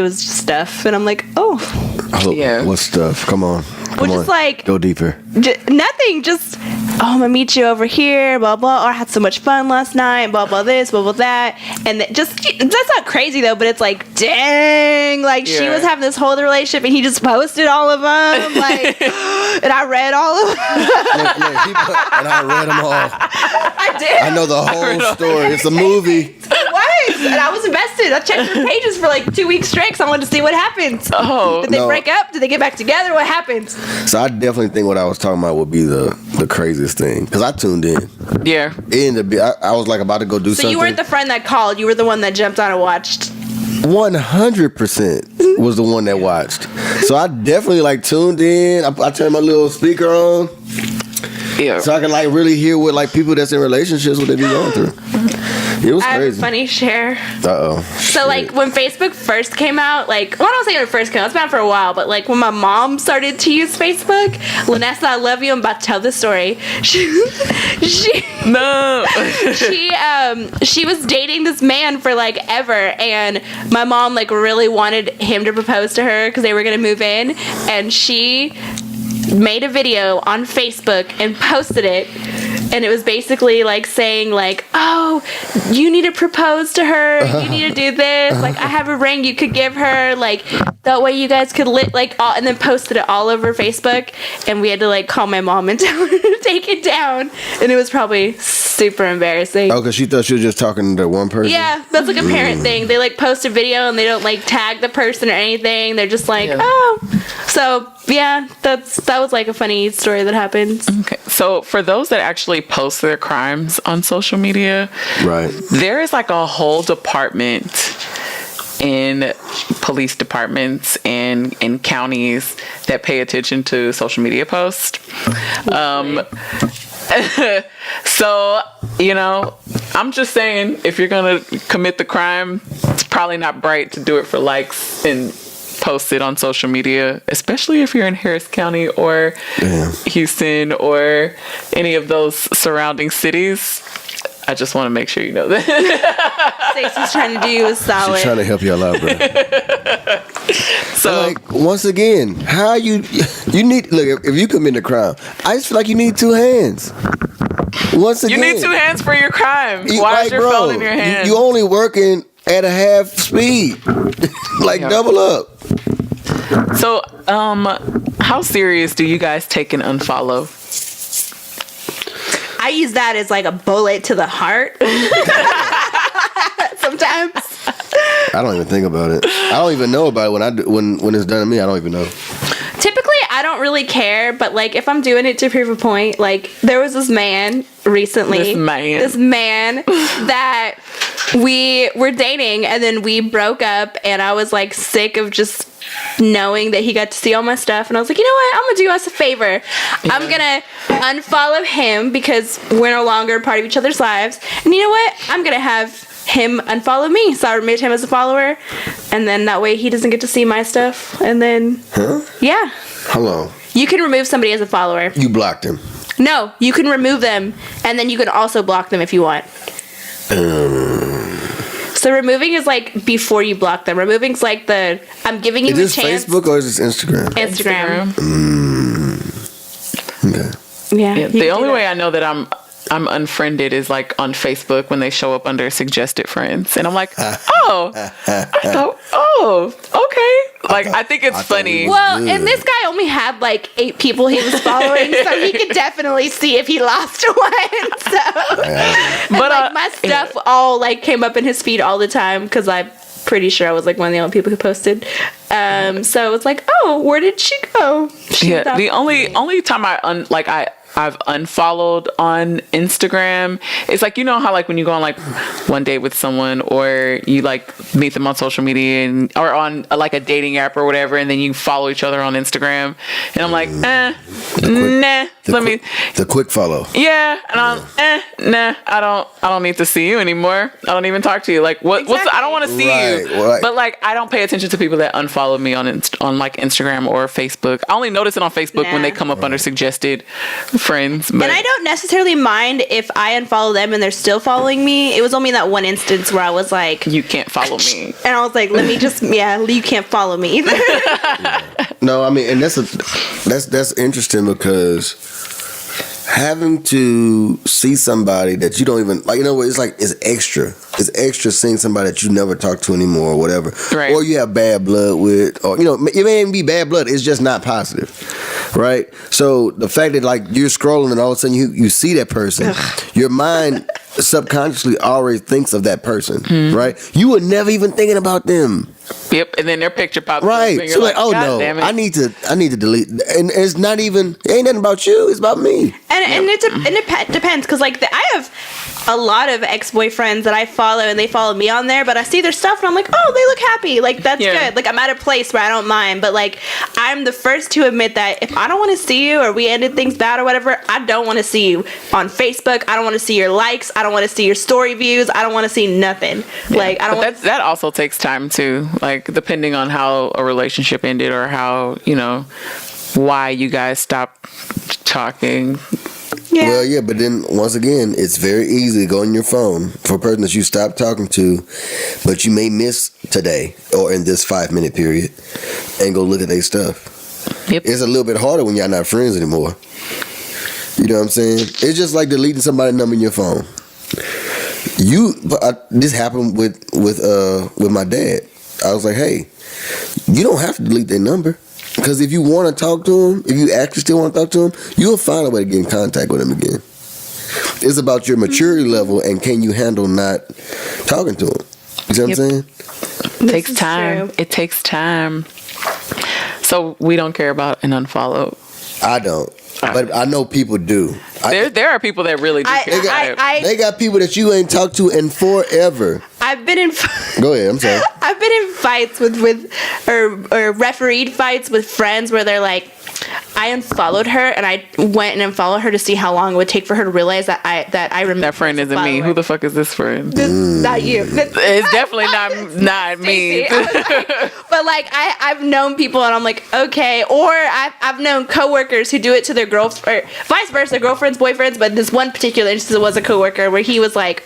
was just stuff, and I'm like, yeah, what stuff? Come on, just like go deeper. Nothing, just I'm gonna meet you over here, blah blah, or I had so much fun last night, blah blah this, blah blah that, and that's not crazy though, but it's like, dang, like she was having this whole other relationship and he just posted all of them, like, and I read all of them. And I read them all. I did. I know the whole story. It's a movie. It was, and I was invested. I checked their pages for like 2 weeks straight because I wanted to see what happens. Oh, did they break up? Did they get back together? What happens? So I definitely think what I was talking about would be the craziest thing, because I tuned in. Yeah. I was like about to go do something. So you weren't the friend that called. You were the one that jumped on and watched. 100% was the one that watched. So I definitely like tuned in. I turned my little speaker on. Yeah. So I can like really hear what like people that's in relationships, what they be going through. It was crazy. I have a funny share. Uh-oh. So like when Facebook first came out, like, well, I don't say when it first came out, it's been out for a while, but like when my mom started to use Facebook, Lanessa, I love you, I'm about to tell this story. She was dating this man for like ever, and my mom like really wanted him to propose to her because they were gonna move in, and she made a video on Facebook and posted it, and it was basically like saying like, oh, you need to propose to her, you need to do this, like I have a ring you could give her, like that way you guys could and then posted it all over Facebook, and we had to like call my mom and tell her to take it down, and it was probably super embarrassing. Oh, because she thought she was just talking to one person? Yeah, that's like a parent thing. They like post a video and they don't like tag the person or anything. They're just like, oh. So yeah, that was like a funny story that happened. Okay, so for those that actually post their crimes on social media, right, there is like a whole department in police departments and in counties that pay attention to social media posts. So, you know, I'm just saying, if you're gonna commit the crime, it's probably not bright to do it for likes and post it on social media, especially if you're in Harris County or Houston or any of those surrounding cities. I just want to make sure you know that. Stacey's trying to do you a solid. She's trying to help you out, bro. So, like, once again, how you need, look, if you commit a crime, I just feel like you need two hands. Once again, you need two hands for your crime. Why is your phone in your hand? You only working at a half speed. Like, double up. So, how serious do you guys take an unfollow? I use that as like a bullet to the heart. Sometimes. I don't even think about it. I don't even know about it when it's done to me. I don't even know. Typically, I don't really care, but like if I'm doing it to prove a point, like there was this man recently. This man that we were dating, and then we broke up, and I was like sick of just knowing that he got to see all my stuff, and I was like, you know what, I'm gonna do us a favor. I'm gonna unfollow him because we're no longer a part of each other's lives, and you know what, I'm gonna have him unfollow me. So I removed him as a follower, and then that way he doesn't get to see my stuff. And then yeah, hello, you can remove somebody as a follower. You blocked him? No, you can remove them, and then you can also block them if you want. So removing is like before you block them. Removing's like I'm giving you a chance. Is this Facebook or is this Instagram? Instagram. Okay. Yeah. The only way I know that I'm unfriended is like on Facebook when they show up under suggested friends, and I'm like, okay. Like, I think it's funny. Well, and this guy only had like 8 people he was following, so he could definitely see if he lost one. So, but like, my stuff all like came up in his feed all the time because I'm pretty sure I was like one of the only people who posted. So it's like, oh, where did she go? The only time I've unfollowed on Instagram. It's like, you know how like when you go on like one date with someone, or you like meet them on social media or on like a dating app or whatever, and then you follow each other on Instagram, and I'm like, the quick follow. Yeah, and I'm I don't need to see you anymore. I don't even talk to you. Like what's I don't want to see you. Right. But like I don't pay attention to people that unfollow me on like Instagram or Facebook. I only notice it on Facebook when they come up under suggested friends. But. And I don't necessarily mind if I unfollow them and they're still following me. It was only that one instance where I was like, you can't follow me. And I was like, let me just, you can't follow me either. No, I mean, and that's interesting because having to see somebody that you don't even like, you know what, it's like it's extra seeing somebody that you never talk to anymore or whatever, right? Or you have bad blood with, or you know, it may even be bad blood, it's just not positive, right? So the fact that like you're scrolling and all of a sudden you see that person, your mind subconsciously already thinks of that person, right? You were never even thinking about them. Yep, and then their picture pops up. Right. So like, oh no, I need to delete. And it's not even, it ain't nothing about you, it's about me. And it depends, because like I have a lot of ex-boyfriends that I follow and they follow me on there, but I see their stuff and I'm like, oh, they look happy. Like, that's good. Like, I'm at a place where I don't mind, but like, I'm the first to admit that if I don't want to see you or we ended things bad or whatever, I don't want to see you on Facebook. I don't want to see your likes. I don't want to see your story views. I don't want to see nothing. Yeah. Like, I don't want that also takes time too. Like, depending on how a relationship ended or how, you know, why you guys stopped talking. Yeah. Well, yeah, but then once again, it's very easy to go on your phone for a person that you stopped talking to, but you may miss today or in this 5-minute period, and go look at their stuff. Yep. It's a little bit harder when y'all not friends anymore. You know what I'm saying? It's just like deleting somebody's number in your phone. This happened with my dad. I was like, hey, you don't have to delete their number. Because if you want to talk to him, if you actually still want to talk to him, you'll find a way to get in contact with him again. It's about your maturity level and can you handle not talking to him. You see what I'm saying? It takes time. It takes time. So we don't care about an unfollow. I don't. But I know people do. There are people that really do care. They got people that you ain't talked to in forever. I've been in. Go ahead. I'm sorry. I've been in fights or refereed fights with friends where they're like, I unfollowed her and I went and unfollowed her to see how long it would take for her to realize that I remember. That friend isn't me. Who the fuck is this friend? This is not you. It's definitely not me. But like I've known people and I'm like, okay. Or I've known coworkers who do it to their girlfriend, or vice versa, girlfriends, boyfriends. But this one particular instance was a coworker where he was like,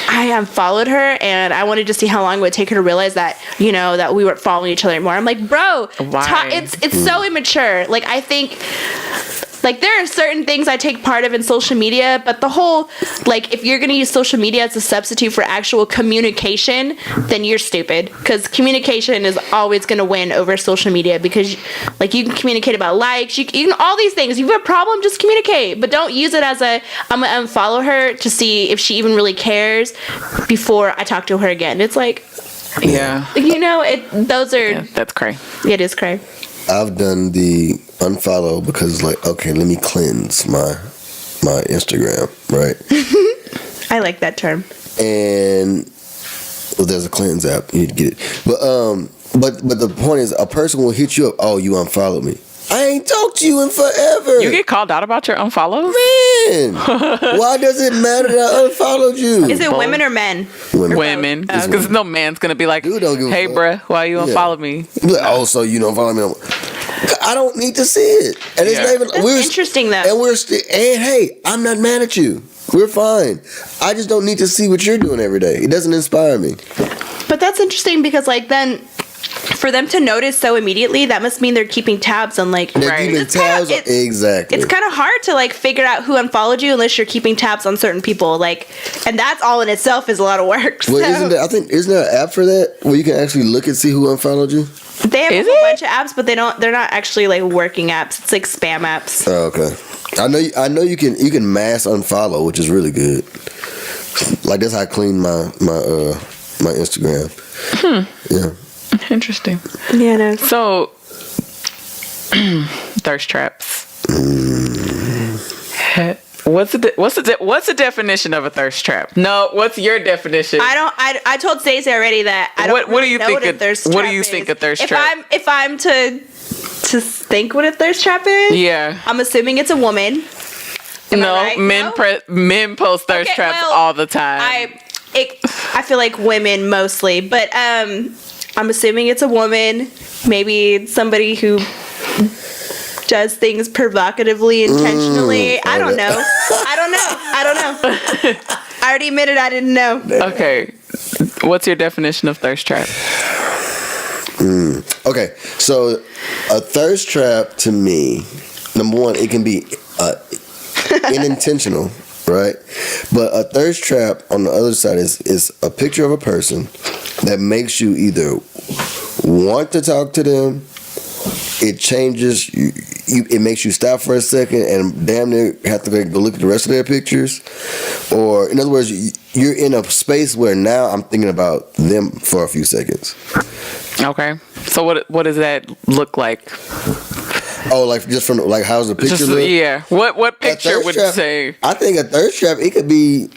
I unfollowed her and I wanted to see how long it would take her to realize that, you know, that we weren't following each other anymore. I'm like, bro, it's so immature. Like, I think, like, there are certain things I take part of in social media, but the whole, like, if you're going to use social media as a substitute for actual communication, then you're stupid. Because communication is always going to win over social media because, like, you can communicate about likes, you can all these things. If you have a problem, just communicate. But don't use it as I'm going to unfollow her to see if she even really cares before I talk to her again. It's like, yeah. You know, that's cray. It is cray. I've done the unfollow because, like, okay, let me cleanse my Instagram, right? I like that term. And there's a cleanse app, you need to get it. But the point is, a person will hit you up. Oh, you unfollowed me. I ain't talked to you in forever. You get called out about your unfollows? Man, why does it matter that I unfollowed you? Is it women or men? Women. Because no man's going to be like, Dude, don't give a hey, fuck. bruh, why you unfollowed me? Like, oh, so you don't follow me no more. I don't need to see it. And it's not even... That's interesting, though. And hey, I'm not mad at you. We're fine. I just don't need to see what you're doing every day. It doesn't inspire me. But that's interesting because, like, then... For them to notice so immediately, that must mean they're keeping tabs on, like... They're keeping tabs on... Exactly. It's kind of hard to, like, figure out who unfollowed you unless you're keeping tabs on certain people. Like, and that's all in itself is a lot of work. Well, isn't there an app for that where you can actually look and see who unfollowed you? They have a whole bunch of apps, but they're not actually, like, working apps. It's like spam apps. Oh, okay. I know you can mass unfollow, which is really good. Like, that's how I clean my Instagram. Yeah. Interesting. Yeah, no. So, thirst traps. What's the definition of a thirst trap? No, what's your definition? I told Stacey already that I don't. What do you think? What do you think a thirst trap? If I'm to think what a thirst trap is, yeah, I'm assuming it's a woman. Men post thirst traps all the time. I feel like women mostly, but I'm assuming it's a woman, maybe somebody who does things provocatively, intentionally. I don't know. I already admitted I didn't know. Okay. What's your definition of thirst trap? Okay. So a thirst trap to me, number one, it can be unintentional, right? But a thirst trap on the other side is a picture of a person that makes you either want to talk to them, it changes you, it makes you stop for a second and damn near have to go look at the rest of their pictures, or in other words, you're in a space where now I'm thinking about them for a few seconds. Okay, so what does that look like? Oh, like just from like how's the picture look? Yeah. What picture would you say? I think a thirst trap. It could be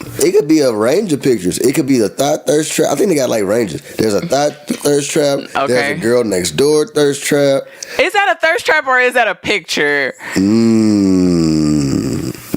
a range of pictures. It could be a thought thirst trap. I think they got like ranges. There's a thought thirst trap. Okay. There's a girl next door thirst trap. Is that a thirst trap or is that a picture?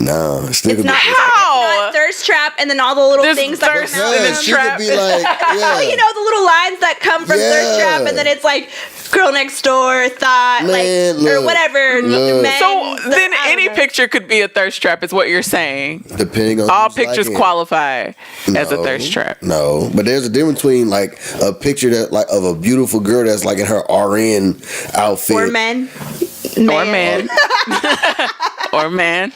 No, it's not. How? Thirst trap, and then all the little things that thirst come out. in this trap. Be like, yeah. You know, the little lines that come from thirst trap, and then it's like girl next door, thought, or whatever. Men, so then any picture could be a thirst trap, is what you're saying. Depending on all pictures qualify as a thirst trap. No, but there's a difference between like a picture that like of a beautiful girl that's like in her RN outfit, or men. Or man. or man.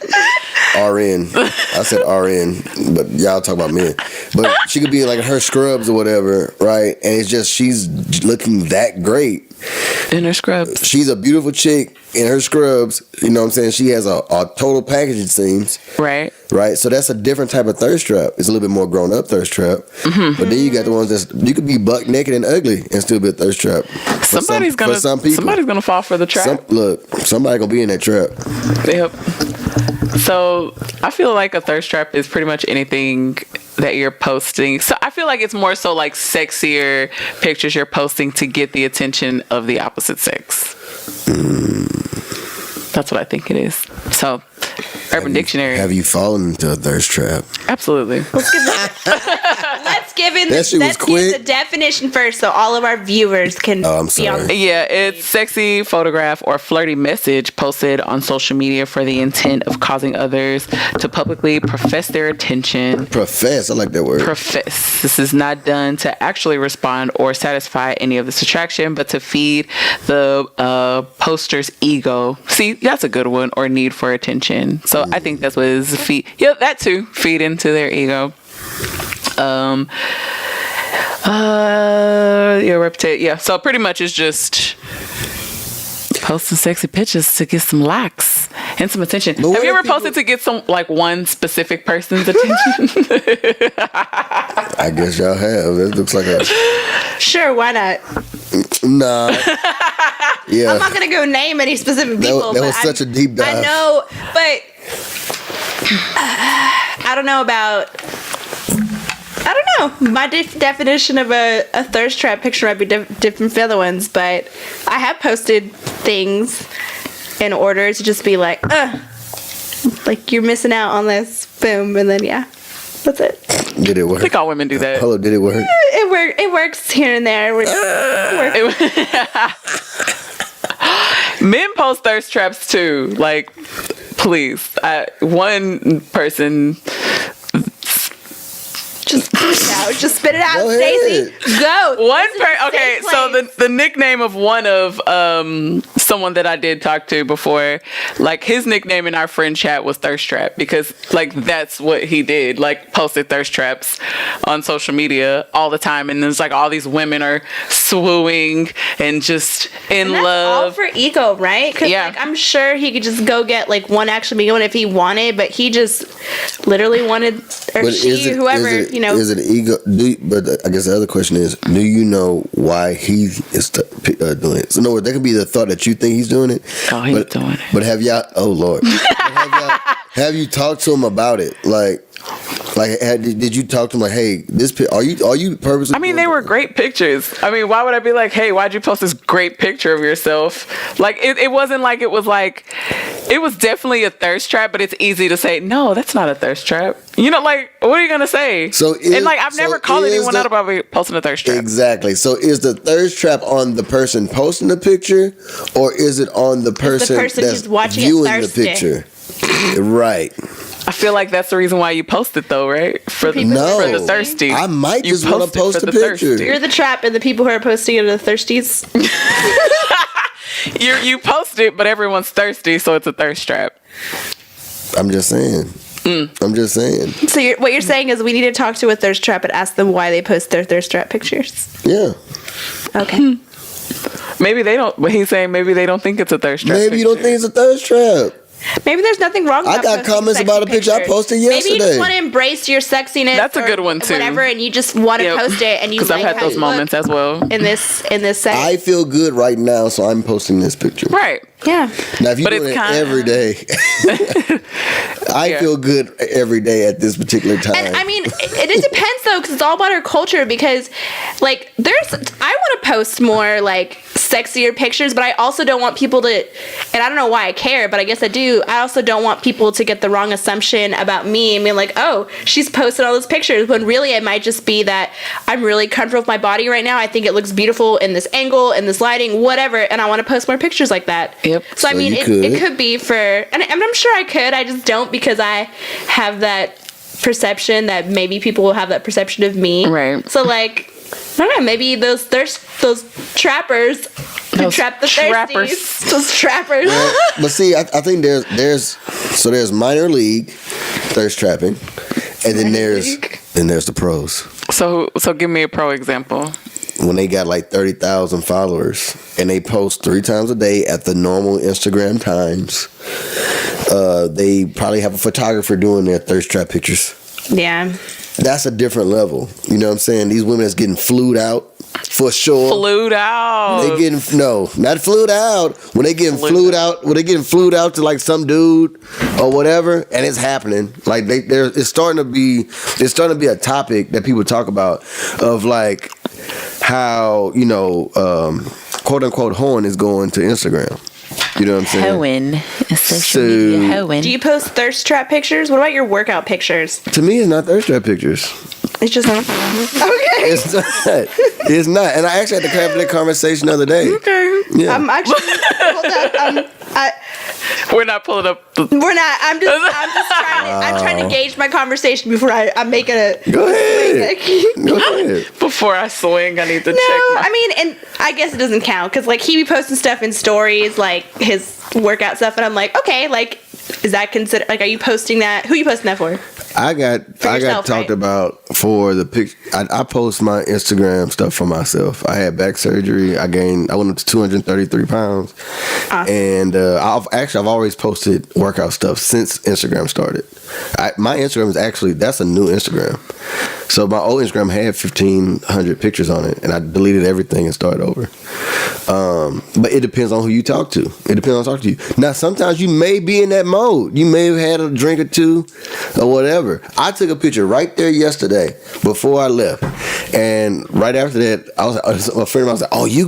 RN. I said RN, but y'all talk about men. But she could be like her scrubs or whatever, right? And it's just she's looking that great. In her scrubs. She's a beautiful chick in her scrubs. You know what I'm saying? She has a total package, it seems. Right. Right? So that's a different type of thirst trap. It's a little bit more grown up thirst trap. Mm-hmm. But then you got the ones that's, you could be buck naked and ugly and still be a thirst trap. Somebody's gonna fall for the trap. Somebody gonna be in that trap. Yep. So I feel like a thirst trap is pretty much anything that you're posting. So I feel like it's more so like sexier pictures you're posting to get the attention of the opposite sex. That's what I think it is. So Urban Dictionary. Have you fallen into a thirst trap? Absolutely. Let's give it the the definition first so all of our viewers can be on. Yeah, it's sexy photograph or flirty message posted on social media for the intent of causing others to publicly profess their attention. Profess, I like that word. Profess. This is not done to actually respond or satisfy any of this attraction, but to feed the poster's ego. See, that's a good one. Or need for attention. So I think that's what it is. Feed. Yeah, that too. Feed into their ego. Yeah. So pretty much it's just posting sexy pictures to get some likes and some attention. Have you ever posted to get some, like, one specific person's attention? I guess y'all have. That looks like a... Sure, why not? Nah. Yeah. I'm not going to go name any specific people. That was such a deep dive. I know, but I don't know about... I don't know. My definition of a thirst trap picture might be different from other ones, but I have posted things in order to just be like, like you're missing out on this, boom, and then that's it. Did it work? I think all women do that. Hello, did it work? It works here and there. Men post thirst traps too. Like, please. One person... Just spit it out, Stacey. Go. Okay, so the nickname of one of someone that I did talk to before, like, his nickname in our friend chat was Thirst Trap, because, like, that's what he did, like, posted thirst traps on social media all the time, and there's like all these women are swooning and just in love. All for ego, right? Because like, I'm sure he could just go get like one action one if he wanted, but he just literally wanted, or but whoever. Is it ego? But I guess the other question is, do you know why he is doing it? So, in other words, that could be the thought that you think he's doing it. Oh, he's doing it. But have y'all? Oh Lord, have you talked to him about it? Did you talk to him like, hey, this are you purposely? I mean, they were great pictures. I mean, why would I be like, hey, why'd you post this great picture of yourself? Like, it wasn't like it was like, it was definitely a thirst trap, but it's easy to say, no, that's not a thirst trap. You know, like, what are you gonna say? I've never called anyone out about posting a thirst trap. Exactly. So is the thirst trap on the person posting the picture, or is it on the person that's watching viewing the picture? Right. I feel like that's the reason why you post it, though, right? For the thirsty. I might just want to post a picture. You're the trap, and the people who are posting it are the thirsties. You post it, but everyone's thirsty, so it's a thirst trap. I'm just saying. I'm just saying. So what you're saying is we need to talk to a thirst trap and ask them why they post their thirst trap pictures. Yeah. Okay. Maybe they don't. But he's saying maybe they don't think it's a thirst trap. Maybe you don't think it's a thirst trap. Maybe there's nothing wrong with I got comments about a picture I posted yesterday. Maybe you just want to embrace your sexiness. That's a good one too. Whatever, and you just want to post it, and you because I've had those moments as well. In this setting. I feel good right now, so I'm posting this picture. Right. Yeah. Now, if you do it every day, I feel good every day at this particular time. And I mean, it depends though, because it's all about our culture. Because, like, I want to post more like sexier pictures, but I also don't want people to, and I don't know why I care, but I guess I do. I also don't want people to get the wrong assumption about me and be like, oh, she's posted all those pictures, when really it might just be that I'm really comfortable with my body right now. I think it looks beautiful in this angle, in this lighting, whatever, and I want to post more pictures like that. Yep. So I mean, it could be for, and I'm sure I could. I just don't, because I have that perception that maybe people will have that perception of me. Right. So like, I don't know. Maybe those trappers Trap the thirsties. Those trappers. Yeah, but see, I think there's minor league thirst trapping, and then there's the pros. So give me a pro example. When they got like 30,000 followers and they post 3 times a day at the normal Instagram times, they probably have a photographer doing their thirst trap pictures. Yeah. That's a different level. You know what I'm saying? These women that's getting flued out for sure. Flued out. They getting not flued out. When they getting flued out, to like some dude or whatever, and it's happening. Like it's starting to be a topic that people talk about of like how quote unquote hoeing is going to Instagram. You know what I'm saying? Hoeing. Social media hoeing. Do you post thirst trap pictures? What about your workout pictures? To me, it's not thirst trap pictures. It's just not. Okay. It's not. It's not. And I actually had to have that conversation the other day. Okay. Yeah. I'm actually. Hold on. We're not pulling up. We're not. I'm just trying to gauge my conversation before I'm making a. Go ahead. Go ahead. Before I swing, I need to check. I mean, and I guess it doesn't count because like he be posting stuff in stories, like his workout stuff, and I'm like, okay, like, is that considered? Like, are you posting that? Who are you posting that for? I got talked about for the picture. I post my Instagram stuff for myself. I had back surgery. I went up to 233 pounds. Awesome. And I've always posted workout stuff since Instagram started. My Instagram that's a new Instagram. So my old Instagram had 1,500 pictures on it, and I deleted everything and started over. But it depends on who you talk to. It depends on talking to you. Now, sometimes you may be in that mode. You may have had a drink or two or whatever. I took a picture right there yesterday before I left. And right after that, a friend of mine was like, oh, you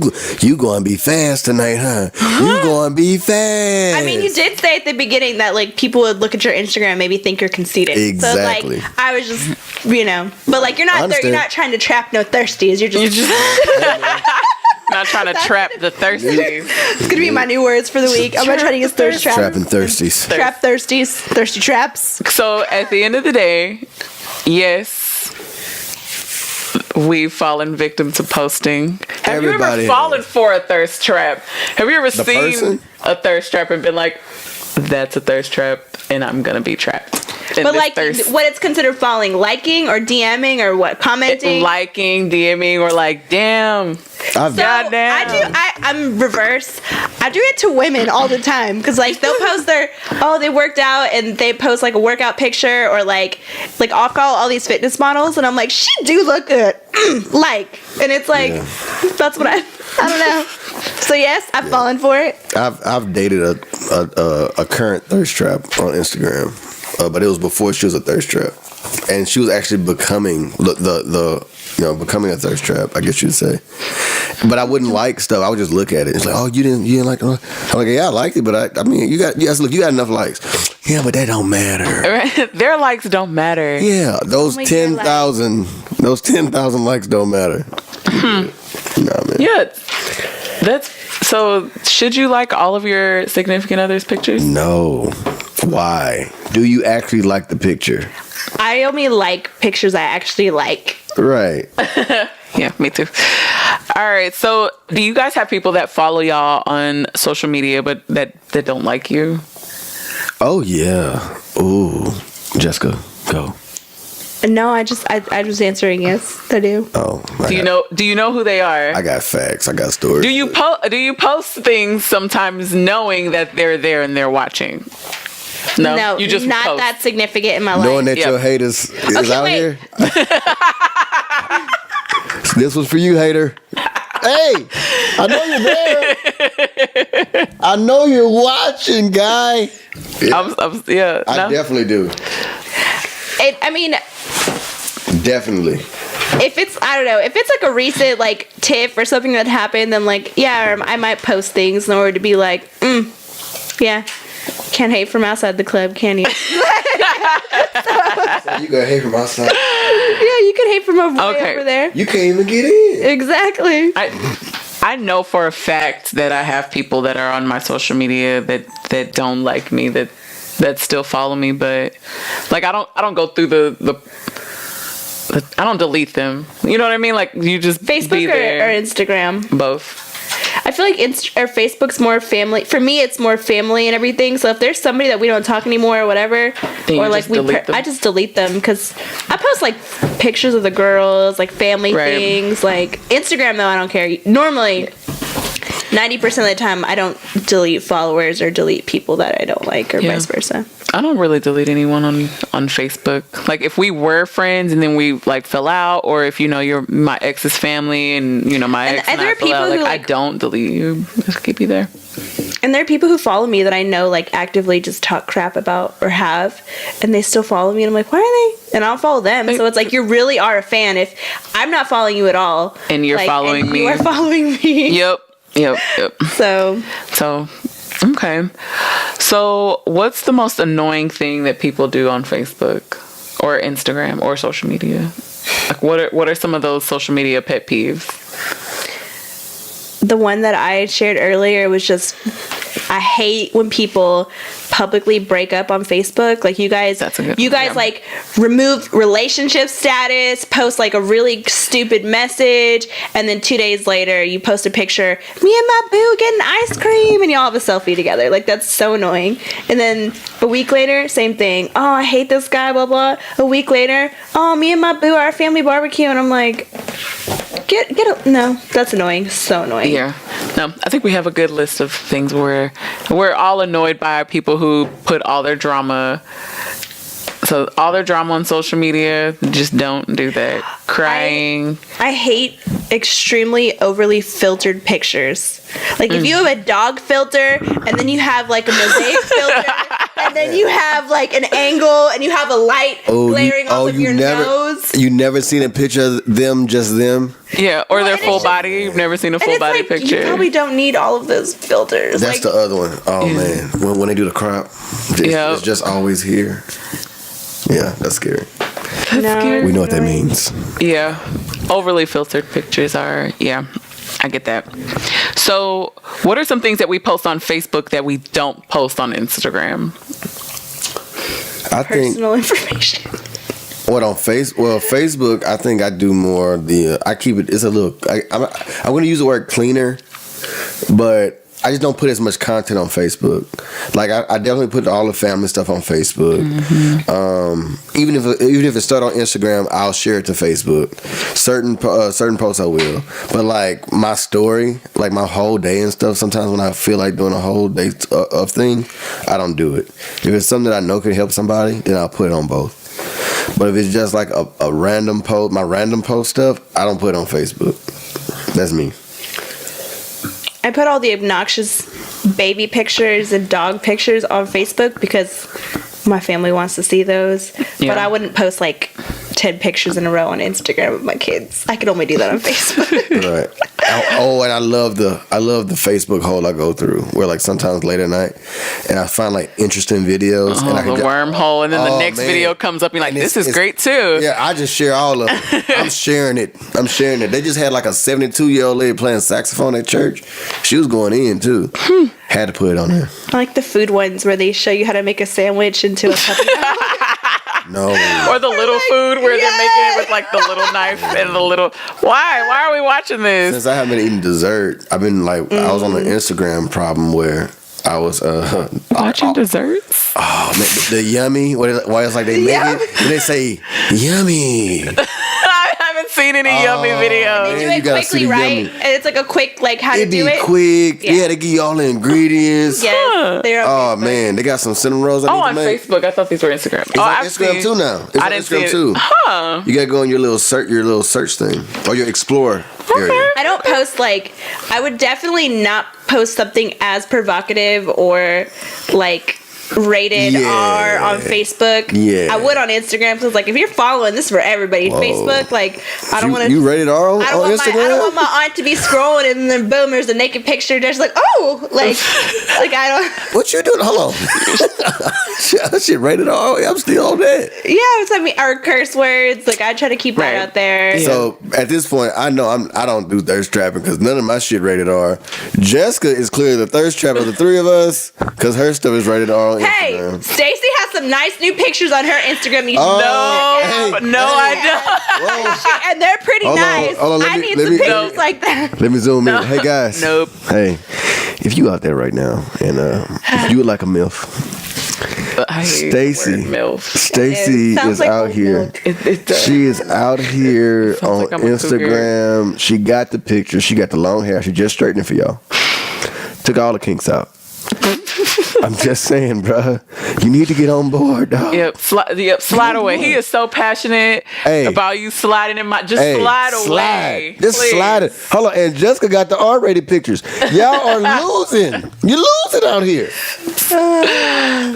going to be fast tonight, huh? You going to be fast. I mean, you did say at the beginning that, like, people would look at your Instagram and maybe think you're conceited. Exactly. So, like, I was just, but, like, you're not trying to trap no thirsties. You're just not trying to trap the thirsties. It's gonna be my new words for the week. I'm gonna try to use thirst trap. Trapping thirsties. Trap thirsties. Thirsty traps. So at the end of the day, yes, we've fallen victim to posting. Have you ever fallen for a thirst trap? Have you ever seen a thirst trap and been like, that's a thirst trap and I'm gonna be trapped? But like, what it's considered falling, liking or DMing or what, commenting? Liking, DMing, or like, damn. Goddamn. I'm reverse. I do it to women all the time because like they'll post they worked out and they post like a workout picture or like I'll follow all these fitness models and I'm like, she do look good. And it's like, that's what I don't know. So yes, I've fallen for it. I've dated a current thirst trap on Instagram. But it was before she was a thirst trap, and she was actually becoming becoming a thirst trap, I guess you'd say. But I wouldn't like stuff. I would just look at it. It's like, oh, you didn't like it? I'm like, yeah, I liked it, but I mean, you got enough likes. Yeah, but that don't matter. Their likes don't matter. Yeah, those 10,000 likes don't matter. Nah, man. Yeah, so. Should you like all of your significant other's pictures? No. Why? Do you actually like the picture? I only like pictures I actually like. Right. Yeah, me too. All right. So, do you guys have people that follow y'all on social media, but that don't like you? Oh yeah. Ooh, Jessica, go. No, I was answering yes. I do. Oh. Do you know who they are? I got facts. I got stories. Do you post things sometimes knowing that they're there and they're watching? No, you just not post. That significant in my life. Knowing that your haters is out here. This was for you, hater. Hey, I know you're there. I know you're watching, guy. I definitely do. Definitely. If it's, I don't know, if it's like a recent like tiff or something that happened, then like, yeah, I might post things in order to be like, yeah, can't hate from outside the club, can you? So you gonna hate from outside? Yeah, you can hate from over there. You can't even get in. Exactly. I know for a fact that I have people that are on my social media that don't like me, that still follow me, but like I don't go through I don't delete them. You know what I mean? Like you just Facebook be there. or Instagram? Both. I feel like or Facebook's more family. For me, it's more family and everything. So if there's somebody that we don't talk anymore or whatever, or like I just delete them because I post like pictures of the girls, like family things. Like Instagram though, I don't care. Normally, 90% of the time, I don't delete followers or delete people that I don't like, or vice versa. I don't really delete anyone on Facebook. Like if we were friends and then we like fell out, or if you're my ex's family and my ex and I fell out, like I don't delete you. Just keep you there. And there are people who follow me that I know like actively just talk crap about or have, and they still follow me, and I'm like, why are they? And I'll follow them. So it's like you really are a fan if I'm not following you at all, and you're following me. You are following me. Yep. So okay. So what's the most annoying thing that people do on Facebook or Instagram or social media? Like what are some of those social media pet peeves? The one that I shared earlier was just, I hate when people publicly break up on Facebook. Like you guys like remove relationship status, post like a really stupid message, and then 2 days later you post a picture, me and my boo getting ice cream, and y'all have a selfie together. Like that's so annoying. And then a week later, same thing. Oh, I hate this guy, blah blah. A week later, oh, me and my boo, our family barbecue, and I'm like, no, that's annoying. So annoying. Yeah. No, I think we have a good list of things where we're all annoyed by people who put all their drama. So all their drama on social media, just don't do that. Crying. I hate extremely overly filtered pictures. Like if you have a dog filter and then you have like a mosaic filter and then you have like an angle and you have a light glaring off of your nose. You never seen a picture of them, just them? Yeah, or their full body. You've never seen a full body picture. You probably don't need all of those filters. That's the other one. Oh man, when they do the crop, it's just always here. Yeah, that's scary. Scary. We know what that means. Yeah, overly filtered pictures are. Yeah, I get that. So, what are some things that we post on Facebook that we don't post on Instagram? Personal information. What on Facebook, I think I do more I keep it, it's a little, I'm going to use the word cleaner, but I just don't put as much content on Facebook. Like I definitely put all the family stuff on Facebook. Mm-hmm. Even if it started on Instagram, I'll share it to Facebook. Certain posts I will, but like my story, like my whole day and stuff. Sometimes when I feel like doing a whole day of thing, I don't do it. If it's something that I know could help somebody, then I'll put it on both. But if it's just like a random post, my random post stuff, I don't put it on Facebook. That's me. I put all the obnoxious baby pictures and dog pictures on Facebook because my family wants to see those. Yeah. But I wouldn't post like 10 pictures in a row on Instagram of my kids. I could only do that on Facebook. Right. And I love the Facebook hole I go through where like sometimes late at night and I find like interesting videos. And the wormhole, and then the next video comes up and you're like, this is great too. Yeah, I just share all of it. I'm sharing it. They just had like a 72-year-old lady playing saxophone at church. She was going in too. Had to put it on there. I like the food ones where they show you how to make a sandwich into a puppy dog. No. Or the little food where they're making it with like the little knife and the little. Why are we watching this? Since I haven't eaten dessert, I've been like I was on an Instagram problem where I was watching desserts. Oh man, the yummy. Why it's like they make it and they say yummy. I haven't seen any yummy videos. They do it quickly, right? And it's like a quick how to do it. It'd be quick. Yeah, they give you all the ingredients. Yes, they're on Facebook. Man, they got some cinnamon rolls. On Facebook. I thought these were Instagram. It's on Instagram too now. It's on Instagram too. Huh. You gotta go on your little search thing or your explore area. I don't post I would definitely not post something as provocative or rated R on Facebook. Yeah, I would on Instagram because if you're following, this is for everybody. Whoa. Facebook, I don't want to. You rated R on Instagram? I don't want my aunt to be scrolling and then boom, there's a naked picture. There's I don't. What you doing? Hold on. Shit rated R. I'm still on that. Yeah, our curse words. I try to keep that out there. So at this point, I know I don't do thirst trapping because none of my shit rated R. Jessica is clearly the thirst trap of the three of us because her stuff is rated R. Hey, Stacy has got some nice new pictures on her Instagram. You I don't. and they're pretty nice. I need some pictures like that. Let me zoom in. Hey guys. Nope. Hey, if you out there right now and you would like a MILF, Stacy is out here. She is out here on like Instagram. She got the picture. She got the long hair. She just straightened it for y'all. Took all the kinks out. I'm just saying, bro. You need to get on board, dog. Yep, slide away. He is so passionate about you sliding in my. Slide away. Just slide it. Hold on, and Jessica got the R-rated pictures. Y'all are losing. You're losing out here.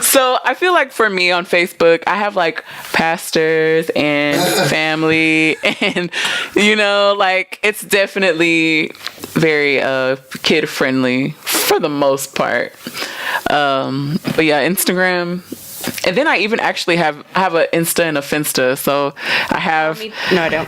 So I feel like for me on Facebook, I have like pastors and family, and like it's definitely very kid friendly for the most part. But yeah, Instagram. And then I even actually have an Insta and a Finsta. So I have no, I don't.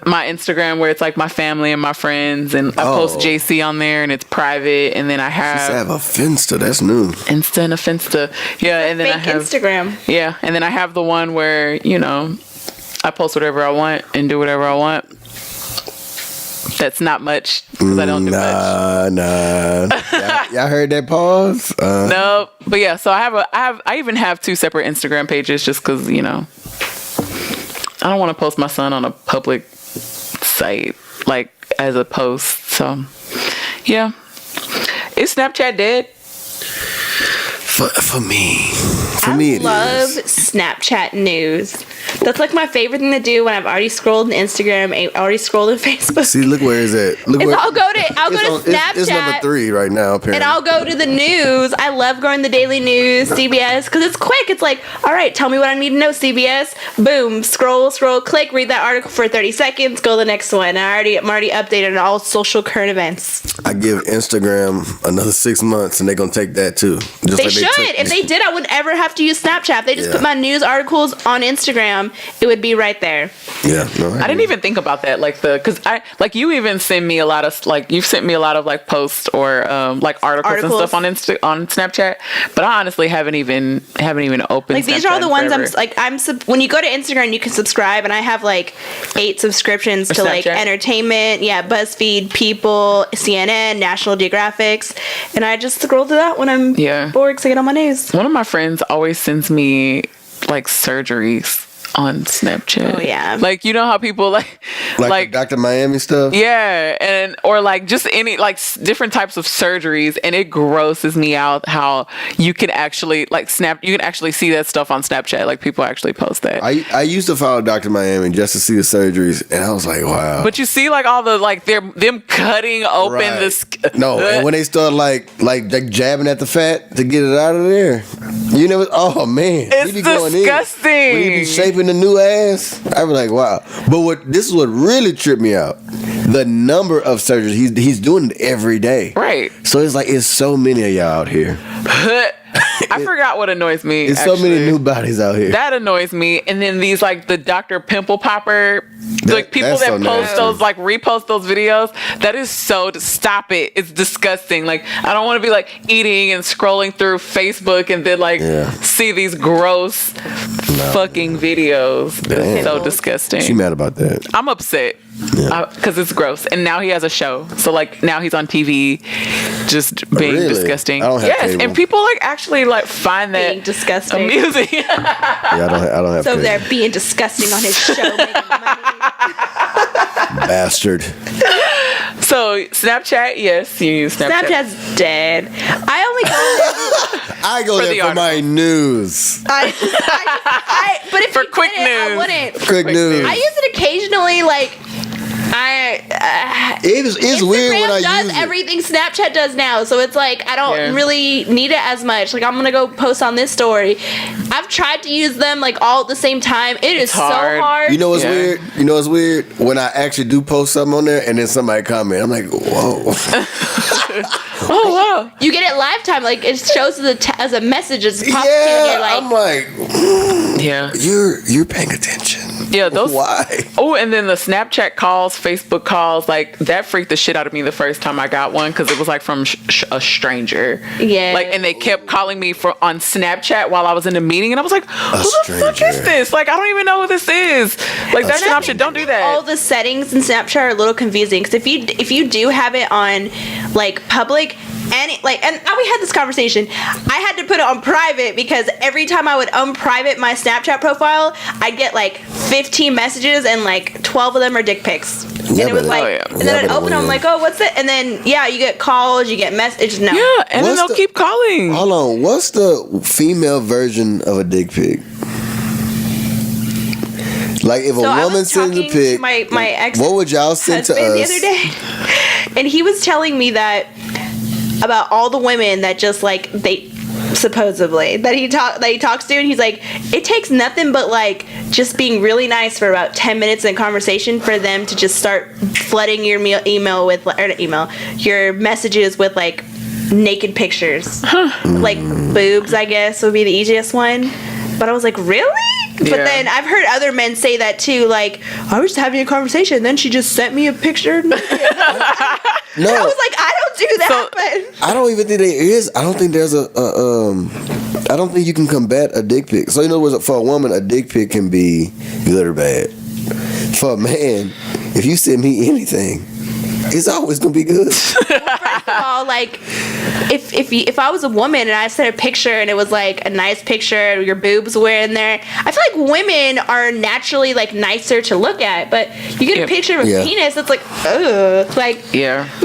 My Instagram where it's like my family and my friends, and I post JC on there, and it's private. And then I have a Finsta. That's new. Insta and a Finsta. Yeah, and then I have Instagram. Yeah, and then I have the one where I post whatever I want and do whatever I want. That's not much because I don't do much. Y'all heard that pause? No, but yeah. So I even have 2 separate Instagram pages just because I don't want to post my son on a public site like as a post. So yeah, is Snapchat dead? For me, I love Snapchat news. That's like my favorite thing to do when I've already scrolled on Instagram, already scrolled on Facebook. See, look where it's at. I'll go to Snapchat. It's number 3 right now, apparently. And I'll go to the news. I love going to the Daily News, CBS, because it's quick. It's like, all right, tell me what I need to know, CBS. Boom, scroll, click, read that article for 30 seconds, go to the next one. I'm already updated on all social current events. I give Instagram another 6 months, and they're going to take that too. They should. If they did, I wouldn't ever have to use Snapchat. If they just put my news articles on Instagram, it would be right there. Yeah, no, I didn't even think about that. Because you even send me a lot of you've sent me a lot of posts or articles and stuff on Snapchat. But I honestly haven't even opened. These are all the ones when you go to Instagram, you can subscribe, and I have 8 subscriptions to entertainment, BuzzFeed, People, CNN, National Geographics, and I just scroll through that when I'm bored because I get on my news. One of my friends always sends me surgeries on Snapchat. Oh yeah. How people like Dr. Miami stuff? Yeah, or just any different types of surgeries, and it grosses me out how you can actually you can actually see that stuff on Snapchat. People actually post that. I used to follow Dr. Miami just to see the surgeries, and I was like, wow. But you see all the them cutting open this. No, and when they start jabbing at the fat to get it out of there, oh man, it's disgusting. When you be shaping the new ass, I was like, wow. But this is what really tripped me out: the number of surgeries he's doing it every day. Right. So it's so many of y'all out here. I forgot what annoys me. There's so many new bodies out here. That annoys me. And then these the Dr. Pimple Popper, people that post those repost those videos. That is stop it. It's disgusting. I don't want to be eating and scrolling through Facebook and then see these gross fucking videos. It's so disgusting. She mad about that. I'm upset. Because it's gross. And now he has a show. So now he's on TV just being disgusting. I don't have cable. And people actually find that being disgusting amusing. I don't have so cable. They're being disgusting on his show making money. Bastard. So Snapchat, yes, you use Snapchat. Snapchat's dead. I only go there. I go there for my news. But if for you quick did it, news. I wouldn't. Quick news. I use it occasionally, it's weird when I does use everything Snapchat does now, so it's I don't really need it as much. I'm gonna go post on this story. I've tried to use them all at the same time. It's so hard. You know what's weird? You know what's weird? When I actually do post something on there and then somebody comment, I'm like, whoa. Oh wow! You get it live time, it shows as a message. It's pops to you, and you're I'm you're paying attention. Yeah, those. Why? Oh, and then the Snapchat calls, Facebook calls, like that freaked the shit out of me the first time I got one because it was like from a stranger. Yeah. Like, and they kept calling me on Snapchat while I was in a meeting, and I was like, "Who the fuck is this? Like, I don't even know who this is. Like, that's an option. Don't do that." All the settings in Snapchat are a little confusing because if you do have it on like public. And we had this conversation. I had to put it on private because every time I would unprivate my Snapchat profile, I'd get like 15 messages and like 12 of them are dick pics. And it was like, and then I'd open them, I'm like, oh, what's it? And then you get calls, you get messages. No. Yeah, and then they'll keep calling. Hold on, what's the female version of a dick pic? Like if a woman sends a pic, my ex, what would y'all send to us? The other day, and he was telling me that about all the women that just like they supposedly that he talks to, and he's like, it takes nothing but like just being really nice for about 10 minutes in conversation for them to just start flooding your your messages with like naked pictures. Like boobs, I guess would be the easiest one. But I was like, really? But then I've heard other men say that too, like, I was just having a conversation, then she just sent me a picture. No. I was like, I don't do that. But I don't even think there is. I don't think there's I don't think you can combat a dick pic. So in other words, for a woman, a dick pic can be good or bad. For a man, if you send me anything, it's always gonna be good. First of all, like if I was a woman and I sent a picture and it was like a nice picture, your boobs were in there, I feel like women are naturally like nicer to look at. But you get a picture of a penis, it's like, ugh, like penises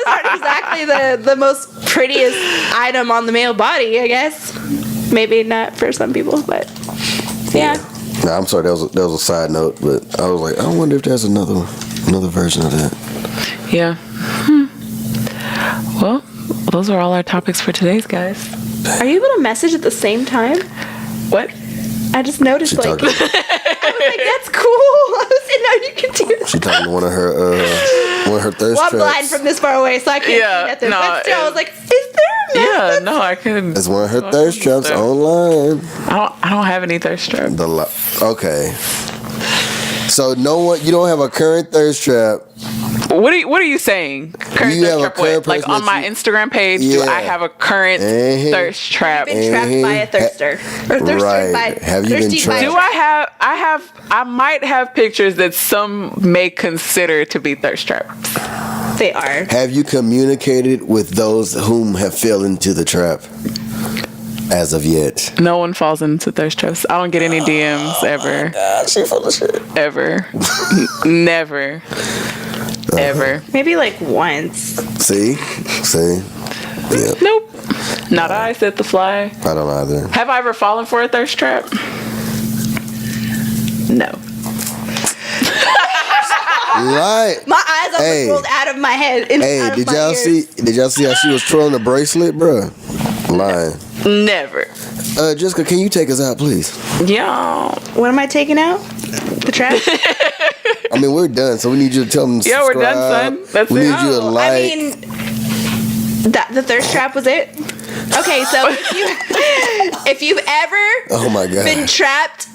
aren't exactly the most prettiest item on the male body, I guess. Maybe not for some people, but yeah. Nah, I'm sorry, that was a side note, but I was like, I wonder if there's another version of that. Yeah. Well, those are all our topics for today's, guys. Are you able to message at the same time? What? I just noticed, like, I was like, that's cool. I was like, no, you can do that. She talking to one of her thirst traps. I'm blind from this far away, so I can't see nothing. No, but still, I was like, is there a message? Yeah, no, I can. It's one of her thirst traps online. I don't have any thirst traps. Okay. So you don't have a current thirst trap. What are you saying? Current you have thirst a current trap? Like on my Instagram page, do I have a current thirst trap? You've been trapped by a thirster. Or thirsted by. Have you been trapped? Do I might have pictures that some may consider to be thirst traps. They are. Have you communicated with those whom have fell into the trap? As of yet, no one falls into thirst traps. I don't get any DMs ever. God, she full of shit. Ever. Never. Ever. Maybe like once. See? Yeah. Nope. Not I set the fly. I don't either. Have I ever fallen for a thirst trap? No. Right. My eyes almost rolled out of my head. Hey, did y'all see how she was twirling the bracelet, bruh? Lying. Never. Jessica, can you take us out, please? Yeah. What am I taking out? The trap? I mean, we're done, so we need you to tell them to subscribe. Yeah, we're done, son. That's we it. need you to like. I mean, the thirst trap was it? Okay, so if you've ever been trapped,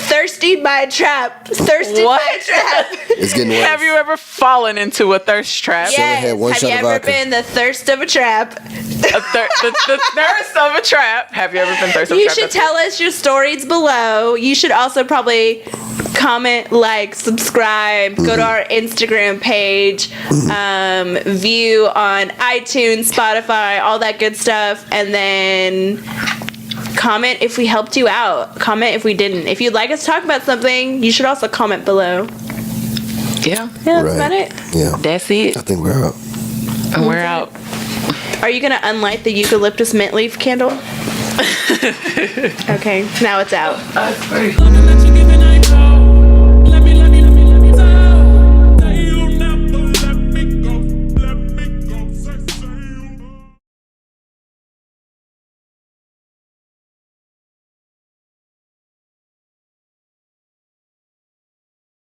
thirsty by a trap, thirsty by a trap. It's getting worse. Have you ever fallen into a thirst trap? Yes. Have you ever been the thirst of a trap? The thirst of a trap. Have you ever been thirst of a trap? You should tell us your stories below. You should also probably comment, like, subscribe, go to our Instagram page, view on iTunes, Spotify, all that good stuff, and then comment if we helped you out. Comment if we didn't. If you'd like us to talk about something, you should also comment below. Yeah. Yeah, that's about it. Yeah. That's it. I think we're out. And we're out. Are you going to unlight the eucalyptus mint leaf candle? Okay, now it's out.